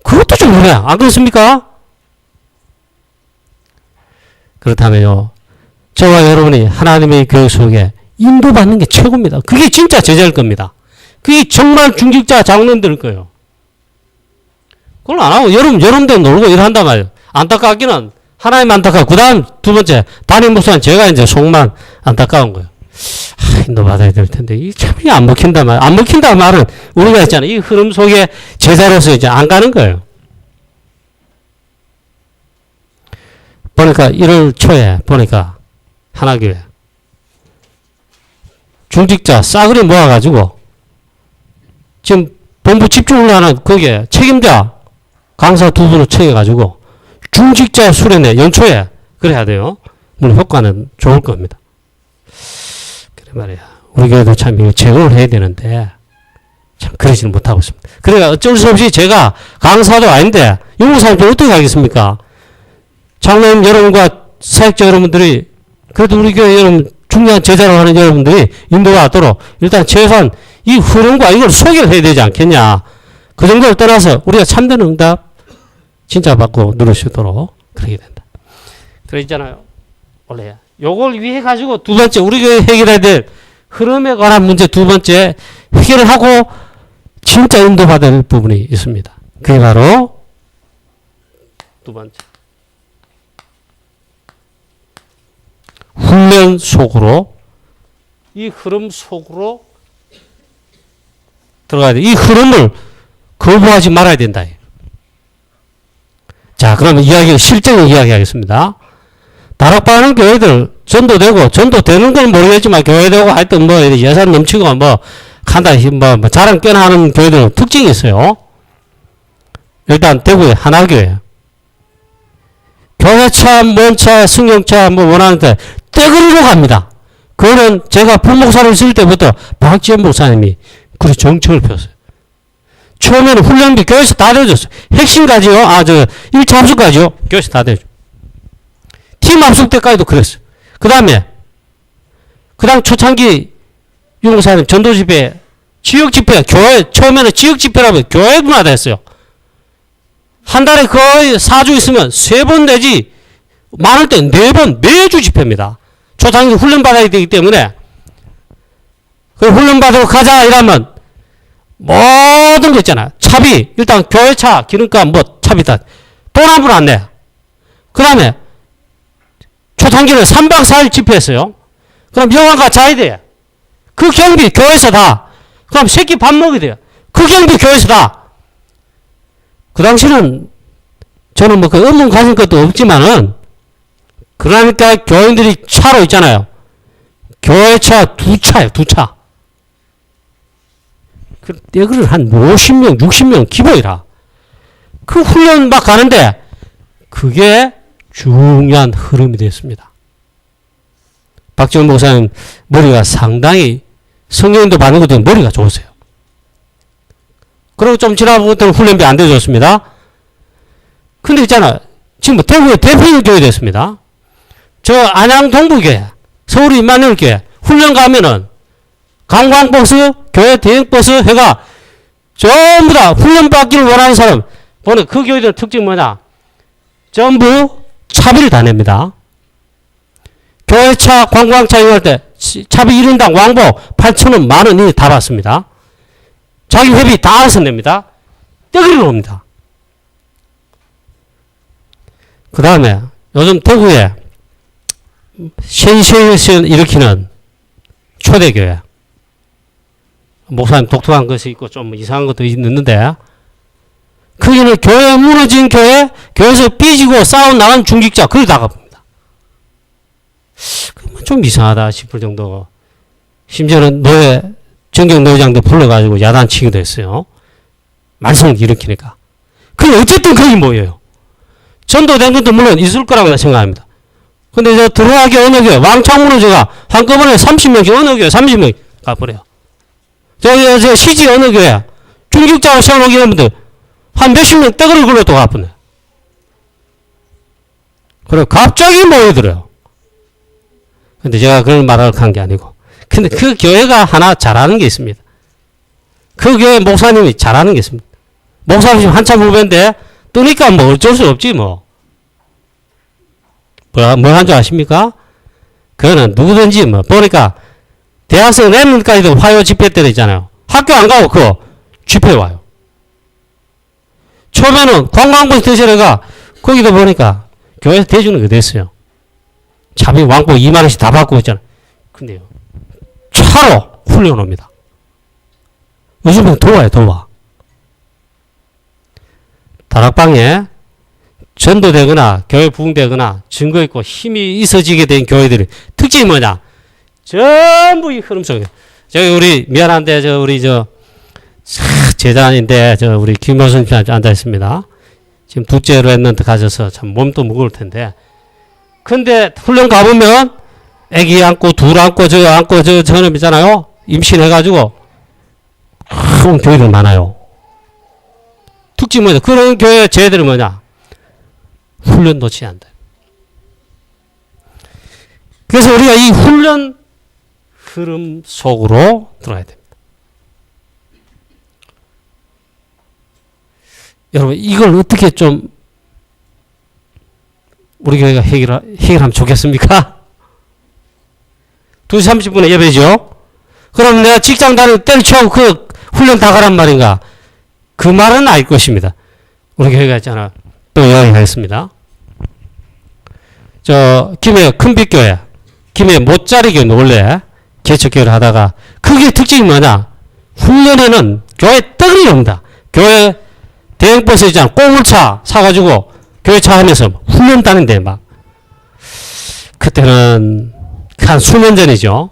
그것도 좀 그래. 안 그렇습니까? 그렇다면요, 저와 여러분이 하나님의 교육 속에 인도받는 게 최고입니다. 그게 진짜 제자일 겁니다. 그게 정말 중직자 장로님들일 거예요. 그걸 안 하고 여러분들 놀고 일한단 말이에요. 안타깝기는 하나님 안타깝고, 그 다음 두 번째 담임 목사는 제가 이제 속만 안타까운 거예요. 인도받아야 될 텐데, 이 참 안 먹힌다 말. 안 먹힌다 말은 우리가 있잖아요. 이 흐름 속에 제자로서 이제 안 가는 거예요. 보니까 1월 초에 보니까 하나교회 중직자 싸그리 모아가지고 지금 본부 집중훈련하는 거기에 책임자 강사 두 분을 청해가지고 중직자 수련회 연초에 그래야 돼요. 물론 효과는 좋을 겁니다. 말이야. 우리 교회도 참 이거 제공을 해야 되는데 참 그러지는 못하고 있습니다. 그러니까 어쩔 수 없이 제가 강사도 아닌데 연구사님 좀 어떻게 하겠습니까? 장로님 여러분과 사역자 여러분들이 그래도 우리 교회 여러분 중요한 제자로 하는 여러분들이 인도하도록 일단 최소한 이 흐름과 이걸 소개를 해야 되지 않겠냐. 그 정도를 떠나서 우리가 참된 응답 진짜 받고 누릴 수 있도록 그러게 된다. 그래 있잖아요. 원래 요걸 위해 가지고 두 번째 우리 교회 해결해야 될 흐름에 관한 문제 두 번째 해결을 하고 진짜 인도받아야 될 부분이 있습니다. 그게 바로 두 번째. 훈련 속으로 이 흐름 속으로 들어가야 돼. 이 흐름을 거부하지 말아야 된다. 자, 그러면 실제로 이야기하겠습니다. 다락방하는 교회들 전도되고 전도되는 건 모르겠지만 교회되고 하여튼 뭐 예산 넘치고 뭐 간단히 뭐 자랑 꽤나 하는 교회들은 특징이 있어요. 일단 대구의 하나교회. 교회차, 먼차, 승용차 뭐 원하는데 떼거리로 갑니다. 그거는 제가 부목사를 쓸 때부터 박지원 목사님이 그 정책을 폈어요. 처음에는 훈련비 교회에서 다 대줬어요. 핵심까지요. 1차 합숙까지요. 교회에서 다 대줘. 팀 합숙 때까지도 그랬어요. 그 다음에 초창기 유목사님 전도 집회, 지역 집회, 교회 처음에는 지역 집회라고 교회 문화다 했어요. 한 달에 거의 4주 있으면 3번 내지 많을 때 4번 매주 집회입니다. 초창기 훈련 받아야 되기 때문에 그 훈련 받으러 가자 이러면 모든 거 있잖아. 차비 일단 교회차 기름값 뭐 차비 다 돈 한 푼 안 내. 그 다음에 초창기는 3박 4일 집회했어요. 그럼 영화가 자야 돼. 그 경비 교회에서 다. 그럼 새끼 밥 먹어야 돼요. 그 경비 교회에서 다. 그 당시는 저는 뭐 그 업무 가진 것도 없지만은 그러니까 교인들이 차로 있잖아요. 교회차 2차예요. 2차. 그 떼그를 한 50명, 60명 기본이라. 그 훈련 막 가는데 그게 중요한 흐름이 됐습니다. 박지원 목사님 머리가 상당히 성령님도 받는 것도 머리가 좋으세요. 그리고 좀 지나보고는 훈련비 안 대줬습니다. 근데 있잖아. 지금 대구에 대표님 교회 됐습니다. 저 안양 동부교회, 서울 임마누엘 교회 훈련 가면은 관광버스, 교회 대행버스 해가 전부 다 훈련 받기를 원하는 사람 보는 그 교회들 특징 뭐냐? 전부 차비를 다 냅니다. 교회차, 관광차 이용할 때 차비 1인당 왕복 8,000원, 만원이 다 받습니다. 자기 회비 다 알아서 냅니다. 떼거리로 옵니다. 그 다음에 요즘 대구에 센세이션 일으키는 초대교회. 목사님 독특한 것이 있고 좀 이상한 것도 있는데 거기는 교회 무너진 교회, 교회에서 삐지고 싸움 나간 중직자 그걸 다 갚습니다. 좀 이상하다 싶을 정도고 심지어는 정경 노회장도 불러가지고 야단치기도 했어요. 말썽을 일으키니까. 근데 어쨌든 거기 모여요. 전도된 것도 물론 있을 거라고 생각합니다. 근데 저 들어가기 어느 교회, 왕창문을 제가 한꺼번에 30명씩 어느 교회 30명 가버려요. 저 시지 어느 교회, 중직자로 세워놓은 분들 한 몇십 명 떼거리 굴러 또 가버려요. 그리고 갑자기 모여들어요. 근데 제가 그런 말을 한 게 아니고. 근데 그 교회가 하나 잘하는 게 있습니다. 그 교회 목사님이 잘하는 게 있습니다. 목사님 한참 후배인데 뜨니까 뭐 어쩔 수 없지 뭐. 뭐 한 줄 아십니까? 그거는 누구든지 뭐 보니까 대학생 랩런까지도 화요 집회 때 있잖아요. 학교 안 가고 그거 집회 와요. 처음에는 관광버스 대신에가 거기도 보니까 교회에서 대주는 게 됐어요. 차비 왕복 2만원씩 다 받고 있잖아요. 근데요. 차로 훈련합니다. 요즘은 도와요, 도와. 다락방에 전도되거나 교회 부흥되거나 증거 있고 힘이 있어지게 된 교회들의 특징이 뭐냐? 전부 이 흐름 속에. 저기 우리 미안한데 우리 제자인데 우리 김효선 씨 앉아 있습니다. 지금 둘째로 했는데 가셔서 참 몸도 무거울 텐데. 근데 훈련 가보면 애기 안고 둘 안고 저 저놈 있잖아요. 임신해가지고 온 교회들 많아요. 특징이 뭐냐? 그런 교회 쟤들은 뭐냐? 훈련 놓치지 않는다. 그래서 우리가 이 훈련 흐름 속으로 들어가야 됩니다. 여러분, 이걸 어떻게 좀 우리 교회가 해결하면 좋겠습니까? 2시 30분에 예배죠? 그럼 내가 직장 다니고 때려치우고 그 훈련 다 가란 말인가? 그 말은 아닐 것입니다. 우리 교회가 있잖아. 또 이야기하겠습니다. 김해 큰빛교회, 김해 못자리교회 원래 개척교회를 하다가 그게 특징이 뭐냐? 훈련에는 교회 떡이 옵니다. 교회 대형버스 있잖아. 꼬물차 사가지고 교회 차 하면서 훈련 다닌데 막. 그때는 한 수년 전이죠.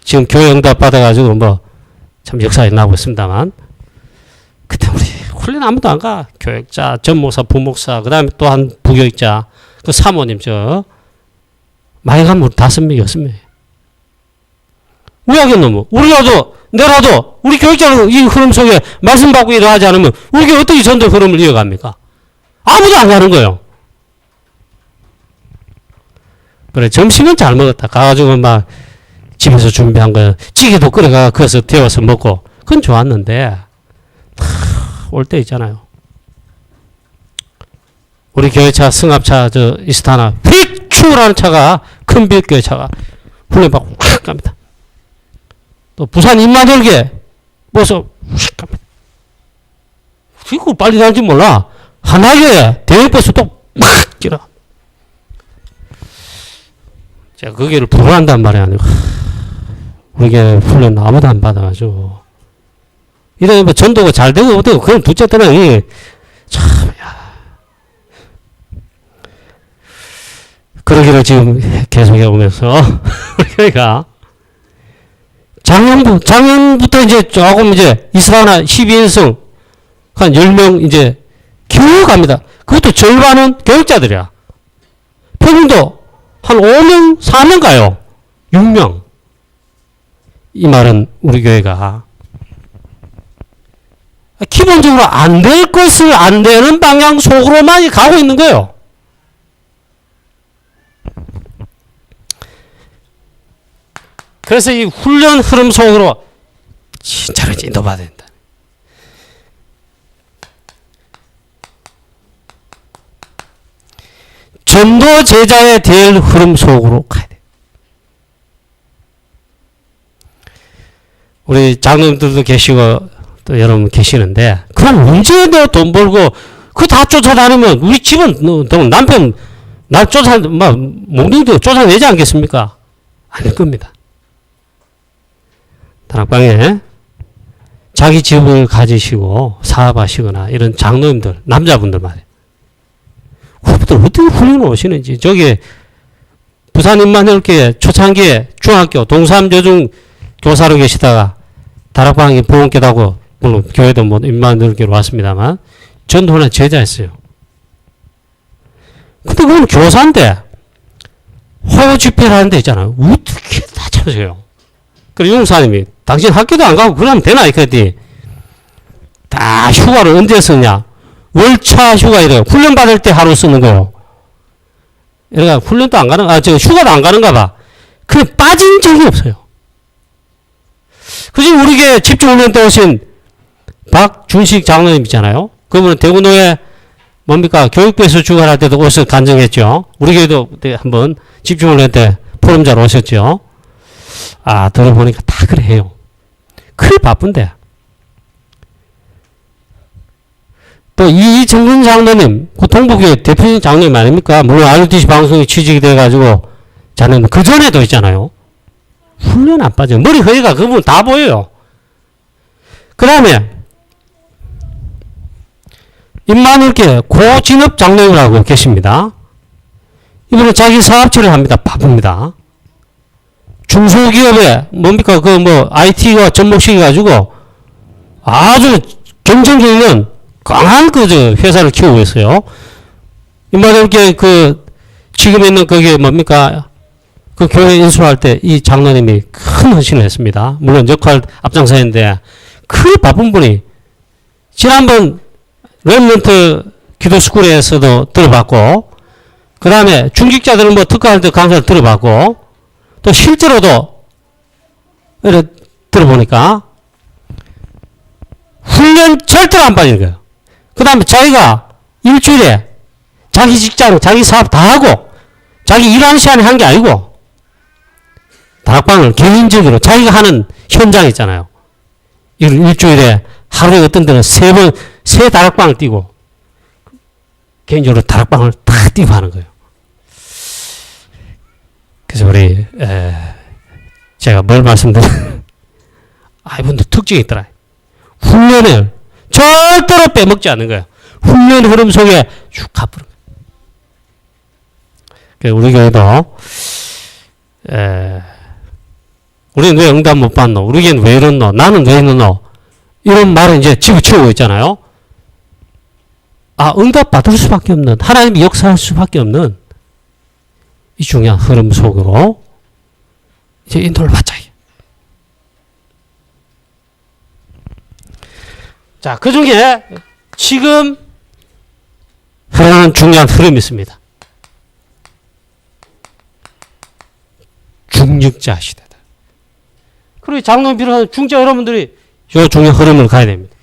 지금 교회 응답 받아가지고 뭐 참 역사에 나오고 있습니다만 그때 우리 훈련 아무도 안 가. 교육자, 전목사, 부목사, 그 다음에 또 한 부교육자, 그 사모님 많이 가면 우리 5명, 6명. 왜 하겠노? 내라도 우리 교육자는 이 흐름 속에 말씀 받고 일하지 않으면 우리 어떻게 전도 흐름을 이어갑니까? 아무도 안 가는 거예요. 그래, 점심은 잘 먹었다. 가가지고 막 집에서 준비한 거, 찌개도 끓여가 거기서 데워서 먹고, 그건 좋았는데, 올 때 있잖아요. 우리 교회차, 승합차, 이스타나, 휙추라는 차가, 큰 빌교회 차가 훈련받고 확 갑니다. 또 부산 인마절개, 뭐서 확 갑니다. 그리고 빨리 다니지 몰라. 하나교회, 대형버스 또막 지나. 제가 거기를 부러워한단 말이 아니고, 우리 교회 훈련 아무도 안 받아가지고. 이래 뭐 전도가 잘 되고 어때고 그건 둘째 때는 참 그러기를 지금 계속해 오면서 우리가 작년부터 이제 조금 이제 이스라나 12인승 한 10명 이제 키워갑니다. 그것도 절반은 교육자들이야. 평균도 한 5명, 4명 가요. 6명. 이 말은 우리 교회가 기본적으로 안 될 것을 안 되는 방향 속으로만 가고 있는 거예요. 그래서 이 훈련 흐름 속으로 진짜로 인도받아야 된다. 전도 제자의 될 흐름 속으로 가야 돼. 우리 장로님들도 계시고 또 여러분 계시는데 그럼 언제 너 돈 벌고 그거 다 쫓아다니면 우리 집은 남편 날 목님도 쫓아내지 않겠습니까? 아닐 겁니다. 다락방에 자기 집을 가지시고 사업하시거나 이런 장로님들 남자분들 말이에요. 그분들 어떻게 훈련을 오시는지 저기 부산 인만혈교회 초창기에 중학교 동삼여중 교사로 계시다가 다락방에 보험께다고 물론 교회도 뭐 인만혈교회로 왔습니다만 전도하는 제자였어요. 근데 그건 교사인데 화요 집회를 하는 데 있잖아요. 어떻게 다 찾으세요? 그리고 용사님이 당신 학교도 안 가고 그러면 되나? 그랬더니 다 휴가를 언제 쓰냐? 월차 휴가 이래요. 훈련 받을 때 하루 쓰는 거요. 그러니까 훈련도 안 가는, 휴가도 안 가는가 봐. 그래 빠진 적이 없어요. 그지 우리 교회 집중훈련 때 오신 박준식 장로님 있잖아요. 그분은 대구노회 뭡니까 교육부에서 주관할 때도 오셔서 간증했죠. 우리 교회도 그때 한번 집중훈련 때 포럼자로 오셨죠. 들어보니까 다 그래 해요. 그래 바쁜데. 또 이정근 장로님, 그 동북교회 대표님 장로님 아닙니까? 물론 RUTC 방송에 취직이 돼가지고 자는 그 전에도 있잖아요. 훈련 안 빠져요. 머리 허리가 그분 다 보여요. 그 다음에 임마누엘교회 고진업 장로님이라고 계십니다. 이분은 자기 사업체를 합니다. 바쁩니다. 중소기업에 뭡니까 IT가 접목시켜가지고 아주 경쟁력 있는 강한 회사를 키우고 있어요. 임마누엘교회 지금 있는 거기에 뭡니까 그 교회 인수할 때 이 장로님이 큰 헌신을 했습니다. 물론 역할 앞장서야 했는데 그 바쁜 분이 지난번 렘넌트 기도스쿨에서도 들어봤고 그 다음에 중직자들은 뭐 특강할 때 강사를 들어봤고 또 실제로도 들어보니까 훈련 절대로 안 빠지는 거예요. 그 다음에 자기가 일주일에 자기 직장, 자기 사업 다 하고 자기 일하는 시간에 한 게 아니고 다락방을 개인적으로 자기가 하는 현장 있잖아요. 일주일에 하루에 어떤 데는 세 다락방을 뛰고 개인적으로 다락방을 다 뛰고 하는 거예요. 그래서 우리 제가 뭘 말씀드려요? 이분들 특징이 있더라. 훈련을 절대로 빼먹지 않는 거예요. 훈련 흐름 속에 쭉 가버린 거예요. 우리 교회도 우리는 왜 응답 못 받노? 우리 교회는 왜 이렇노? 나는 왜 이러노? 이런 말을 이제 집어치우고 있잖아요. 응답 받을 수밖에 없는, 하나님이 역사할 수밖에 없는 이 중요한 흐름 속으로 이제 인도를 받자. 자, 그 중에 지금 흐르는 중요한 흐름이 있습니다. 중직자 시대다. 그리고 장로님 비롯한 중직자 여러분들이 이 중요한 흐름을 가야 됩니다.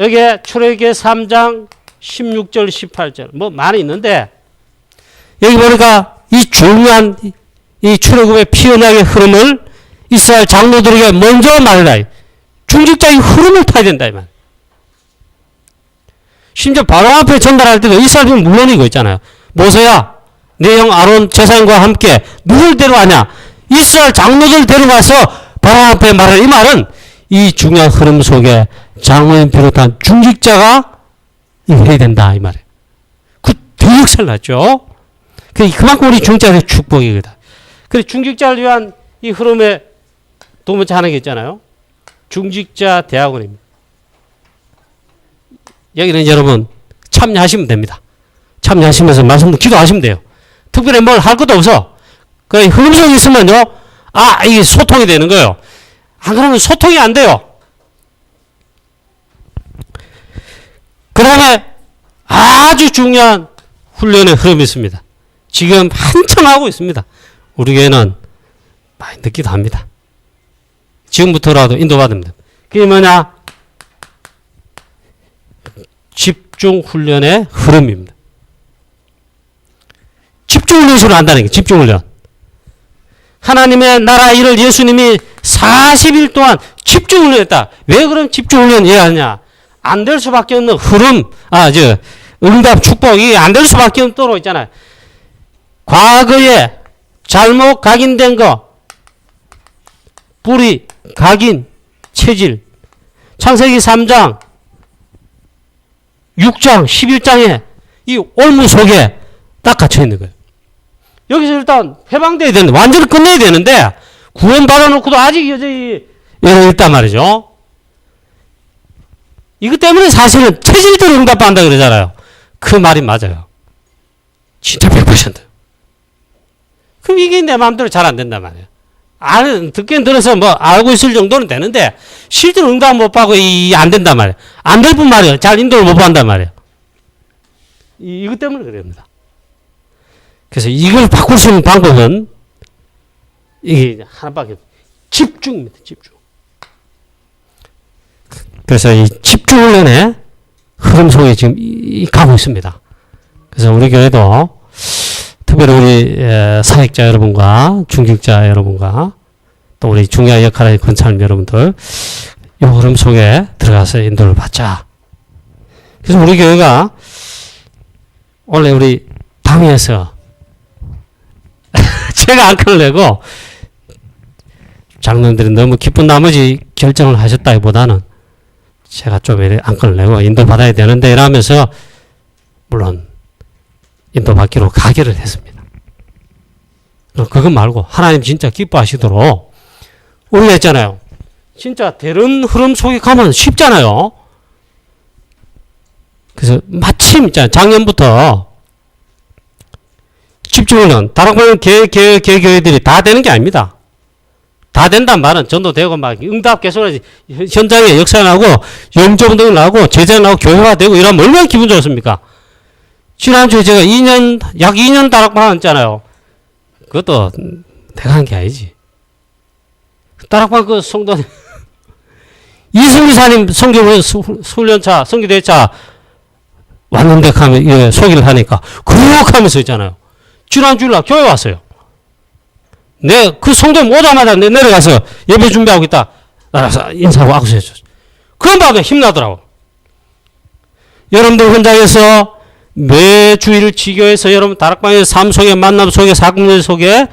여기에 출애굽기 3장 16절 18절 뭐 많이 있는데 여기 보니까 이 중요한 이 출애굽의 피언약의 흐름을 이스라엘 장로들에게 먼저 말해라. 중직자의 흐름을 타야 된다 이 말. 심지어 바로 앞에 전달할 때도 이스라엘은 물론이고 있잖아요. 모세야 내 형 아론 제사장과 함께 누굴 데려가냐. 이스라엘 장로들 데려가서 바로 앞에 말하는 이 말은 이 중요한 흐름 속에 장로님 비롯한 중직자가 해야 된다 이 말이에요. 그 대역사를 났죠. 그만큼 우리 중직자의 축복이거든. 그래서 중직자를 위한 이 흐름에 도움을 하는 게 있잖아요. 중직자 대학원입니다. 여기는 여러분 참여하시면 됩니다. 참여하시면서 말씀도 기도하시면 돼요. 특별히 뭘 할 것도 없어. 그 흐름 속에 있으면요. 이게 소통이 되는 거예요. 안 그러면 소통이 안 돼요. 그 다음에 아주 중요한 훈련의 흐름이 있습니다. 지금 한참 하고 있습니다. 우리 교회는 많이 늦기도 합니다. 지금부터라도 인도받습니다. 그게 뭐냐? 집중 훈련의 흐름입니다. 집중 훈련으로 한다는 게 집중 훈련. 하나님의 나라 일을 예수님이 40일 동안 집중 훈련했다. 왜 그럼 집중 훈련 이해하냐? 안 될 수밖에 없는 흐름, 응답 축복이 안 될 수밖에 없도록 있잖아요. 과거에 잘못 각인된 거, 뿌리, 각인, 체질, 창세기 3장, 6장, 11장에 이 올무 속에 딱 갇혀 있는 거예요. 여기서 일단 해방돼야 되는데, 완전히 끝내야 되는데, 구원 받아놓고도 아직 여전히 있단 말이죠. 이것 때문에 사실은 체질대로 응답한다 그러잖아요. 그 말이 맞아요. 진짜 100%. 그럼 이게 내 마음대로 잘 안 된단 말이에요. 듣긴 들어서 뭐 알고 있을 정도는 되는데 실제로 응답 못 받고 안 된단 말이에요. 안 될 뿐 말이에요. 잘 인도를 못 받는단 말이에요. 이것 때문에 그럽니다. 그래서 이걸 바꿀 수 있는 방법은 이게 하나밖에 없어요. 집중입니다. 집중. 그래서 이 집중훈련의 흐름 속에 지금 가고 있습니다. 그래서 우리 교회도 특별히 우리 사역자 여러분과 중직자 여러분과 또 우리 중요한 역할의 권사님 여러분들 이 흐름 속에 들어가서 인도를 받자. 그래서 우리 교회가 원래 우리 당에서 제가 안건을 내고 장로님들이 너무 기쁜 나머지 결정을 하셨다기보다는 제가 좀 안건을 내고 인도받아야 되는데 이러면서 물론 인도받기로 가결을 했습니다. 그거 말고 하나님 진짜 기뻐하시도록 우리가 했잖아요. 진짜 다른 흐름 속에 가면 쉽잖아요. 그래서 마침 있잖아요. 작년부터 집중훈련, 다락방 개교회들이 다 되는 게 아닙니다. 다 된단 말은 전도되고 막 응답 계속 현장에 역사나고 영접운동을 하고 제자 나고 교회화 되고 이러면 얼마나 기분 좋습니까? 지난주에 제가 약 2년 다락방 했잖아요. 그것도 내가 한 게 아니지. 다락방 그 성도 이승기사님 성교훈련차, 성교대차 왔는데 하면 예, 소개를 하니까 그렇게 하면서 있잖아요. 지난주에 교회 왔어요. 그 성도님 오자마자 내려가서 예배 준비하고 있다. 나가서 인사하고 악수해줬어. 그런 다음에 힘나더라고. 여러분들 현장에서 매주일 지교에서 여러분 다락방에서 삶 속에 만남 속에 사건 속에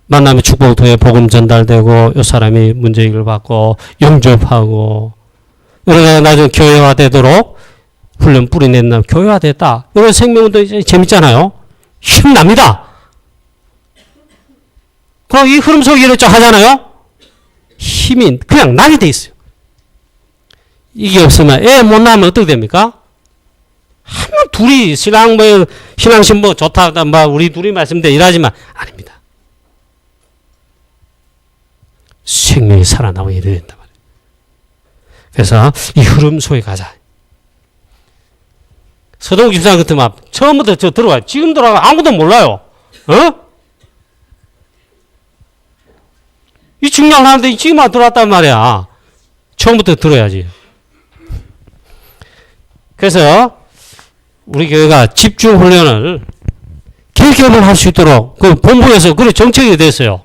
만남의 축복을 통해 복음 전달되고 이 사람이 문제의식을 받고 영접하고 그러다가 나중에 교회화되도록 훈련 뿌리냈나 교회화됐다. 이런 생명운동 재밌잖아요. 힘납니다. 그럼 이 흐름 속에 이렇게 하잖아요. 힘이 그냥 나게 돼 있어요. 이게 없으면 애 못 낳으면 어떻게 됩니까? 한번 둘이 신앙신부 좋다 우리 둘이 말씀대 일하지만 아닙니다. 생명이 살아나고 이래야 된단 말이에요. 그래서 이 흐름 속에 가자. 서동 집사 같은 막 처음부터 저 들어가요. 지금 들어가 아무도 몰라요. 이 중요한 하는데 지금 들어왔단 말이야. 처음부터 들어야지. 그래서 우리 교회가 집중 훈련을 개개업을 할 수 있도록 그 본부에서 그래 정책이 됐어요.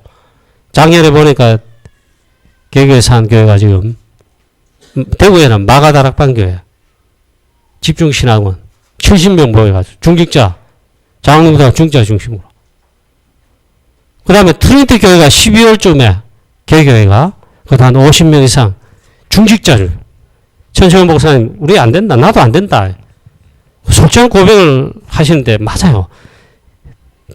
작년에 보니까 개교에서 한 교회가 지금 대구에는 마가다락방 교회 집중신학원 70명 모여가지고 중직자 장로부터 중직자 중심으로 그 다음에 트리니티 교회가 12월쯤에 개교회가 그것도 한 50명 이상 중직자를 천시원 목사님 우리 안 된다 나도 안 된다 솔직한 고백을 하시는데 맞아요.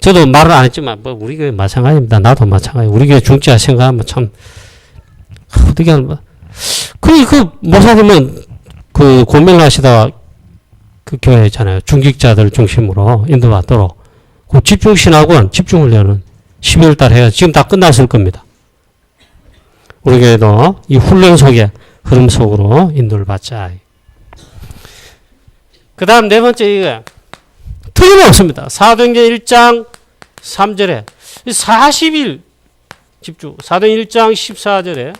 저도 말을 안 했지만 뭐 우리 교회 마찬가지입니다. 나도 마찬가지. 우리 교회 중직자 생각하면 참 어떻게 하는 거야. 그 목사님은 그 고민을 하시다가 그 교회 있잖아요. 중직자들 중심으로 인도받도록 그 집중신학원 집중훈련은 12월 달 해야 지금 다 끝났을 겁니다. 우리 교회도 이 훈련 속에 흐름 속으로 인도를 받자. 그 다음 네 번째 이거 틀림없습니다. 사도행전 1장 3절에 40일 집중 사도행전 1장 14절에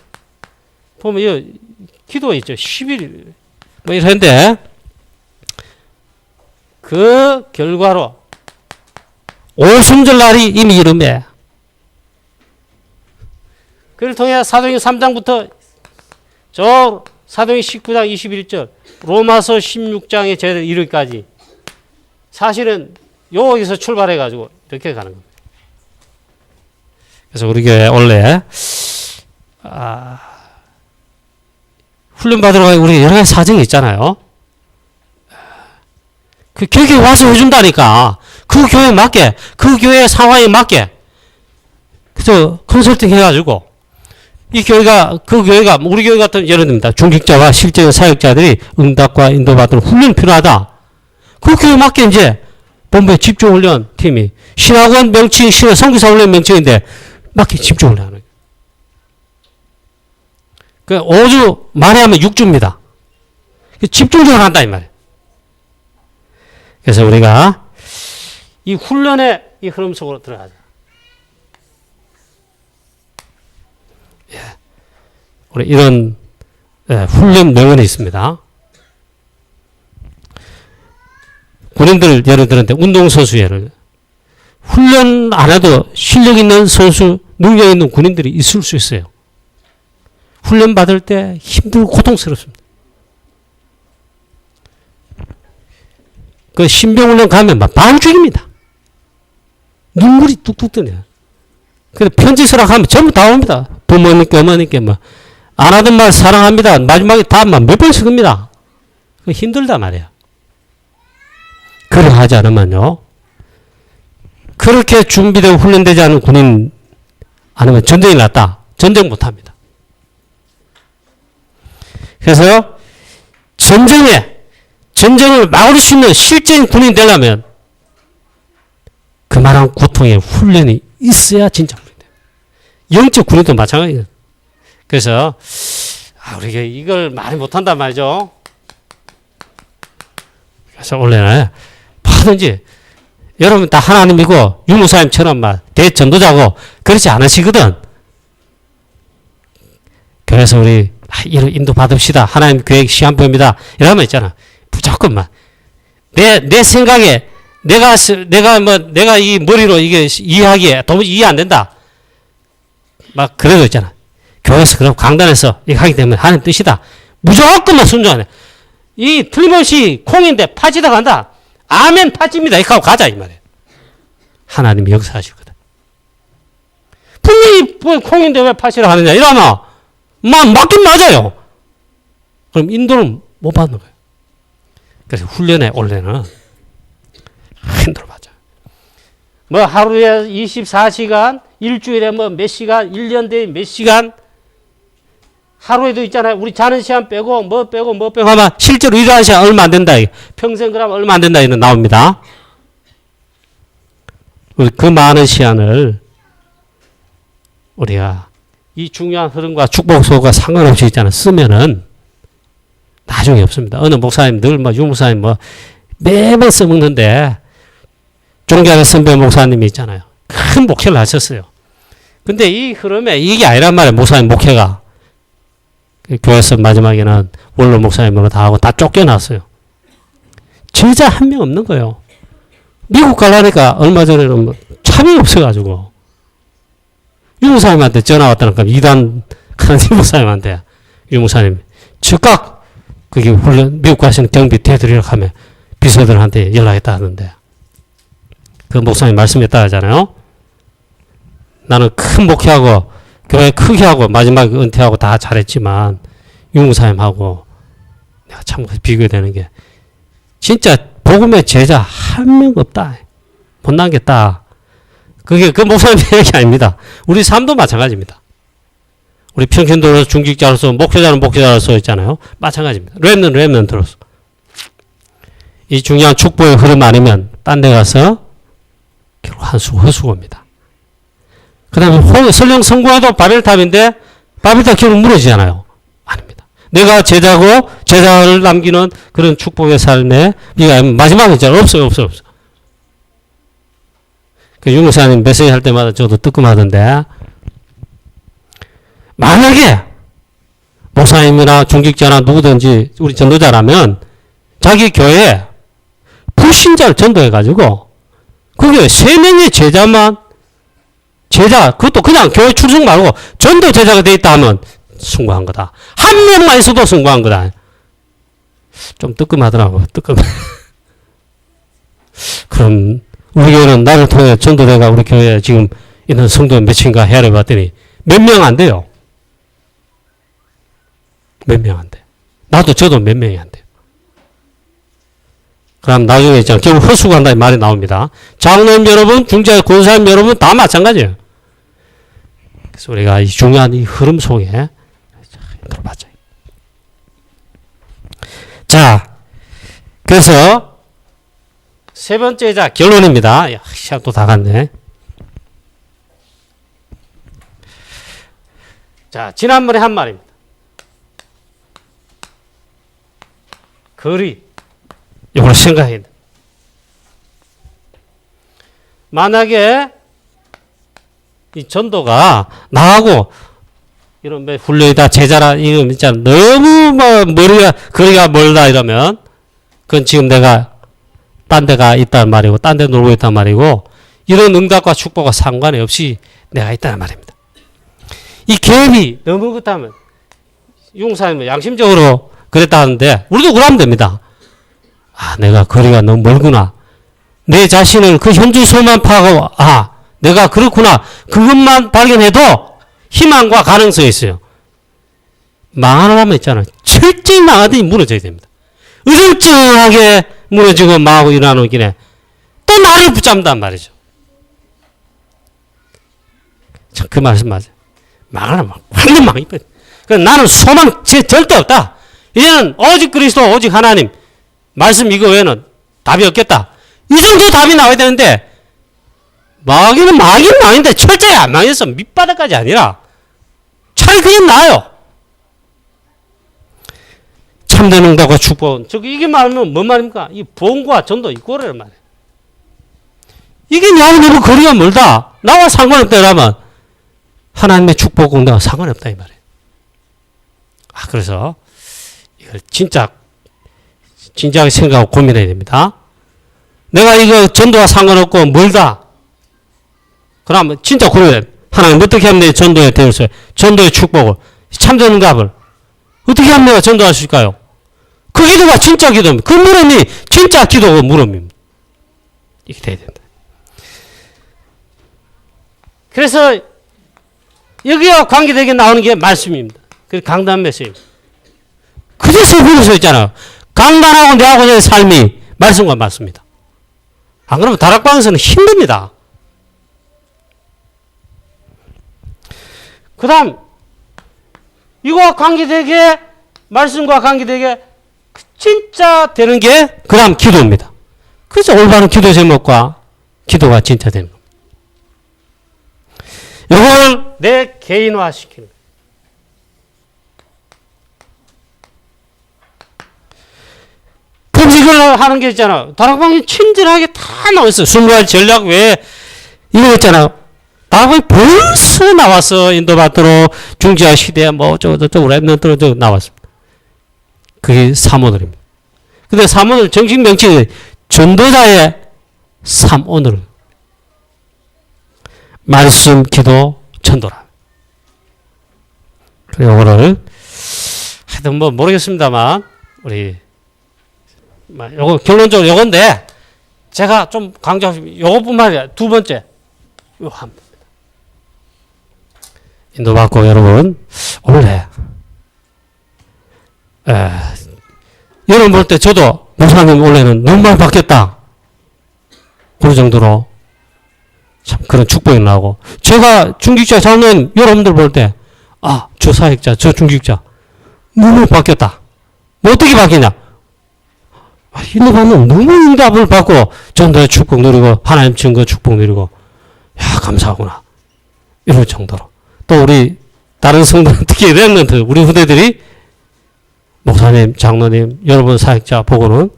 보면 이 기도가 있죠. 10일 뭐 이런데 그 결과로 오순절 날이 이미 이름에 그를 통해 사도행전 3장부터 저 사도행전 19장 21절 로마서 16장에 제대로 이르기까지 사실은 여기서 출발해가지고 이렇게 가는 겁니다. 그래서 우리 교회 원래 훈련 받으러 가면 우리 여러 가지 사정이 있잖아요. 그 교회 와서 해준다니까 그 교회에 맞게 그 교회 상황에 맞게 그래서 컨설팅 해가지고 이 교회가 그 교회가 우리 교회 같은 예를 듭니다. 중직자와 실제의 사역자들이 응답과 인도받는 훈련이 필요하다. 그 교회에 맞게 이제 본부의 집중훈련 팀이 신학원 명칭 성기사 훈련 명칭인데 맞게 집중을 하는 거예요. 그 5주 만에 하면 6주입니다. 집중적으로 한다 이 말이에요. 그래서 우리가 이 훈련의 이 흐름 속으로 들어가자. 예. 우리 이런 훈련 명언이 있습니다. 군인들 예를 들었는데 운동선수 예를 훈련 안 해도 실력 있는 선수 능력 있는 군인들이 있을 수 있어요. 훈련 받을 때 힘들고 고통스럽습니다. 그 신병훈련 가면 막 반죽입니다. 눈물이 뚝뚝 뜨네요. 그래서 편지 서락하면 전부 다 옵니다. 부모님께 어머님께 뭐 안 하던 말 사랑합니다. 마지막에 다 몇 번씩 씁니다. 힘들단 말이에요. 그렇게 하지 않으면요. 그렇게 준비되고 훈련되지 않은 군인 아니면 전쟁이 났다. 전쟁 못합니다. 그래서 전쟁을 막을 수 있는 실제인 군인이 되려면 그만한 고통의 훈련이 있어야 진짜 훈련이 돼요. 영적 훈련도 마찬가지예요. 그래서 우리가 이걸 많이 못한단 말이죠. 그래서 원래는 뭐든지 여러분 다 하나님이고 유무사님처럼 막 대전도자고 그렇지 않으시거든. 그래서 우리 이런 인도 받읍시다. 하나님 계획 시간표입니다. 이러면 있잖아. 무조건 막 내 생각에 내가 이 머리로 이게 이해하기에 도무지 이해 안 된다. 막 그런 거 있잖아. 교회에서 그럼 강단에서 이거 하기 때문에 하나님 뜻이다. 무조건만 순종하네. 이 틀림없이 콩인데 파지다 간다. 아멘 파집니다. 이렇게 하고 가자 이 말이에요. 하나님이 역사하시거든. 분명히 콩인데 왜 파시라 하느냐 이러면 맞긴 맞아요. 그럼 인도는 못 받는 거예요. 그래서 훈련에 올해는 힘들어 맞아. 뭐 하루에 24시간, 일주일에 뭐 몇 시간, 1년 뒤에 몇 시간, 하루에도 있잖아요. 우리 자는 시간 빼고 뭐 빼고 하면 실제로 일하는 시간 얼마 안 된다. 평생 그러면 얼마 안 된다. 이런 나옵니다. 그 많은 시간을 우리가 이 중요한 흐름과 축복 소가 상관없이 있잖아. 쓰면은 나중에 없습니다. 어느 목사님 늘 유목사님 매번 써먹는데 종교하는 선배 목사님이 있잖아요. 큰 목회를 하셨어요. 근데 이 흐름에 이게 아니란 말이에요. 목사님 목회가. 교회에서 마지막에는 원로 목사님으로 다 하고 다 쫓겨났어요. 제자 한 명 없는 거예요. 미국 가려니까 얼마 전에는 참이 없어가지고 유목사님한테 전화 왔다니까 이단 하는 유목사님한테 유목사님 즉각 그게 훈련 미국 가시는 경비 대드리려고 하면 비서들한테 연락했다 하는데 그 목사님 말씀했다 하잖아요. 나는 큰 목회하고 교회 크게 하고 마지막에 은퇴하고 다 잘했지만 유목사님하고 내가 참 비교되는 게 진짜 복음의 제자 한 명 없다. 못 남겼다. 그게 그 목사님 얘기 아닙니다. 우리 삶도 마찬가지입니다. 우리 평신도로 중직자로서 목회자는 목회자로서 있잖아요. 마찬가지입니다. 렘넌트로서. 이 중요한 축복의 흐름 아니면 딴 데 가서 결국 헛수고입니다. 그 다음에 설령 성공해도 바벨탑인데 바벨탑 결국 무너지잖아요. 아닙니다. 내가 제자고 제자를 남기는 그런 축복의 삶에 마지막에 있잖아요. 없어요. 그 유목사님 메시지 할 때마다 저도 뜨끔하던데 만약에 목사님이나 중직자나 누구든지 우리 전도자라면 자기 교회에 불신자를 전도해가지고 그게 3명의 제자만 그것도 그냥 교회 출석 말고 전도 제자가 돼 있다 하면 성공한 거다. 한 명만 있어도 성공한 거다. 좀 뜨끔하더라고. 그럼 우리 교회는 나를 통해 전도대가 우리 교회에 지금 있는 성도 몇인가 헤아려 봤더니 몇 명 안 돼요. 몇 명 안 돼. 저도 몇 명이 안 돼요. 그럼 나중에 있잖아. 결국 헛수고한다 이 말이 나옵니다. 장로님 여러분, 중재 권사님 여러분 다 마찬가지예요. 그래서 우리가 이 중요한 이 흐름 속에 들어봤죠. 자, 그래서 세 번째 결론입니다. 시간 또 다 갔네. 자, 지난번에 한 말입니다. 거리. 이걸 생각해야 돼. 만약에 이 전도가 나하고 이런 훈련이다 제자라 이거 있잖아. 너무 거리가 멀다 이러면 그건 지금 내가 딴 데가 있단 말이고 딴 데 놀고 있단 말이고 이런 응답과 축복과 상관이 없이 내가 있다는 말입니다. 이 갭이 너무 그렇다면 용사님은 양심적으로 그랬다 하는데 우리도 그러면 됩니다. 내가 거리가 너무 멀구나. 내 자신을 그 현주소만 파악하고 내가 그렇구나. 그것만 발견해도 희망과 가능성이 있어요. 망하면 있잖아요. 철저히 망하더니 무너져야 됩니다. 의정증하게 무너지고 망하고 일어나는 길에 또 나를 붙잡는단 말이죠. 참 그 말씀 맞아요. 망하면 완전 망해버려. 나는 소망 절대 없다. 이제는 오직 그리스도 오직 하나님 말씀 이거 외에는 답이 없겠다. 이 정도 답이 나와야 되는데 망하기는 망하긴 망인데 철저히 안 망했어. 밑바닥까지 아니라 차라리 그냥 나아요. 참된 응답과 축복은 이게 말하면 뭔 말입니까? 이 보험과 전도 이거란 말이에요. 이게 나하고 너무 거리가 멀다. 나와 상관없다라면 하나님의 축복 응답과 상관없다 이 말이에요. 그래서 이걸 진지하게 생각하고 고민해야 됩니다. 내가 이거 전도와 상관없고 멀다. 그러면 진짜 고민해. 하나님 어떻게 하면 내 전도에 대해서 전도의 축복을 참된 응답을 어떻게 하면 내가 전도할 수 있을까요? 그 기도가 진짜 기도입니다. 그 물음이 진짜 기도가 물음입니다. 이렇게 돼야 된다. 그래서 여기와 관계되게 나오는 게 말씀입니다. 그 강단 메시지. 그래서 부르서 있잖아요. 강단하고 내하고의 삶이 말씀과 맞습니다. 안 그러면 다락방에서는 힘듭니다. 그 다음 이거와 관계되게 말씀과 관계되게 진짜 되는 게 그 다음 기도입니다. 그래서 올바른 기도 제목과 기도가 진짜 되는 겁니다. 이걸 내 개인화 시키는 거예요. 금식을 하는 게 있잖아. 다락방이 친절하게 다 나와있어. 20가지 전략 외에 이거 있잖아. 다락방이 벌써 나왔어. 인도받도록 중지하 시대에 뭐 저거 랩런트로 나왔습니다. 그게 사모들입니다. 근데 사모들 정식 명칭이 전도자의 3오늘 말씀, 기도, 전도라. 그리고 이거를 하여튼 뭐 모르겠습니다만 우리 요거 결론적으로 요건데 제가 좀 강조하고 요것뿐만 아니라 두 번째 요 한 인도받고 여러분 원래 여러분 볼 때 저도 목사님 원래는 너무 많이 바뀌었다 그 정도로 참 그런 축복이 나오고 제가 중직자 장로님 여러분들 볼 때 저 사역자 저 중직자 너무 바뀌었다 뭐 어떻게 바뀌냐 인도받으면 너무 응답을 받고 전도의 축복 누리고 하나님 증거 축복 누리고 야 감사하구나 이럴 정도로 또 우리 다른 성도들 특히 렘넌트 우리 후대들이 목사님 장로님 여러분 사역자 보고는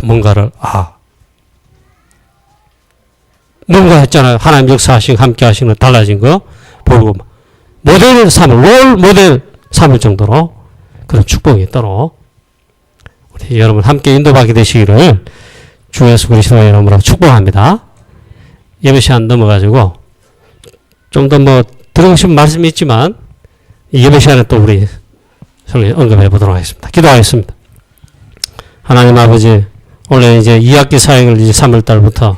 뭔가를 뭔가 했잖아요. 하나님 역사하시고 함께 하시는 달라진 거 보고 모델 삼을 롤 모델 삼을 정도로 그런 축복이 있도록 우리 여러분 함께 인도받게 되시기를 주 예수 그리스도의 이름으로 축복합니다. 예배 시간 넘어가지고 좀 더 뭐 들어보고 싶은 말씀이 있지만 이 예배 시간에 또 우리 서로 언급해 보도록 하겠습니다. 기도하겠습니다. 하나님 아버지 원래 이제 2학기 사역을 이제 3월 달부터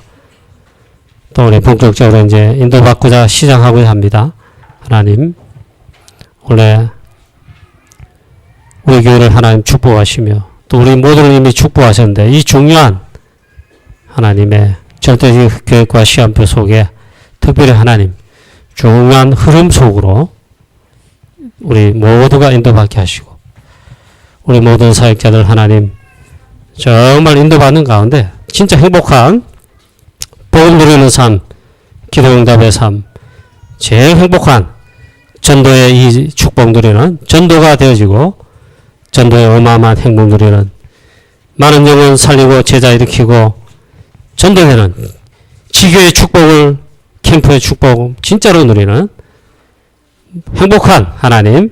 또 우리 본격적으로 이제 인도받고자 시작하고 합니다. 하나님 원래 우리 교회를 하나님 축복하시며 또 우리 모두를 이미 축복하셨는데 이 중요한 하나님의 절대적 계획과 시간표 속에 특별히 하나님 중요한 흐름 속으로 우리 모두가 인도받게 하시고 우리 모든 사역자들 하나님 정말 인도받는 가운데 진짜 행복한 복음 누리는 삶, 기도응답의 삶, 제일 행복한 전도의 이 축복 누리는 전도가 되어지고 전도의 어마어마한 행복 누리는 많은 영혼 살리고 제자 일으키고 전도되는 지교의 축복을 캠프의 축복 진짜로 누리는 행복한 하나님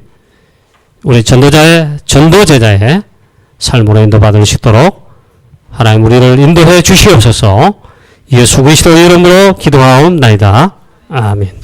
우리 전도자의 전도 제자의 삶으로 인도받을 수 있도록 하나님 우리를 인도해 주시옵소서. 예수 그리스도의 이름으로 기도하옵나이다. 아멘.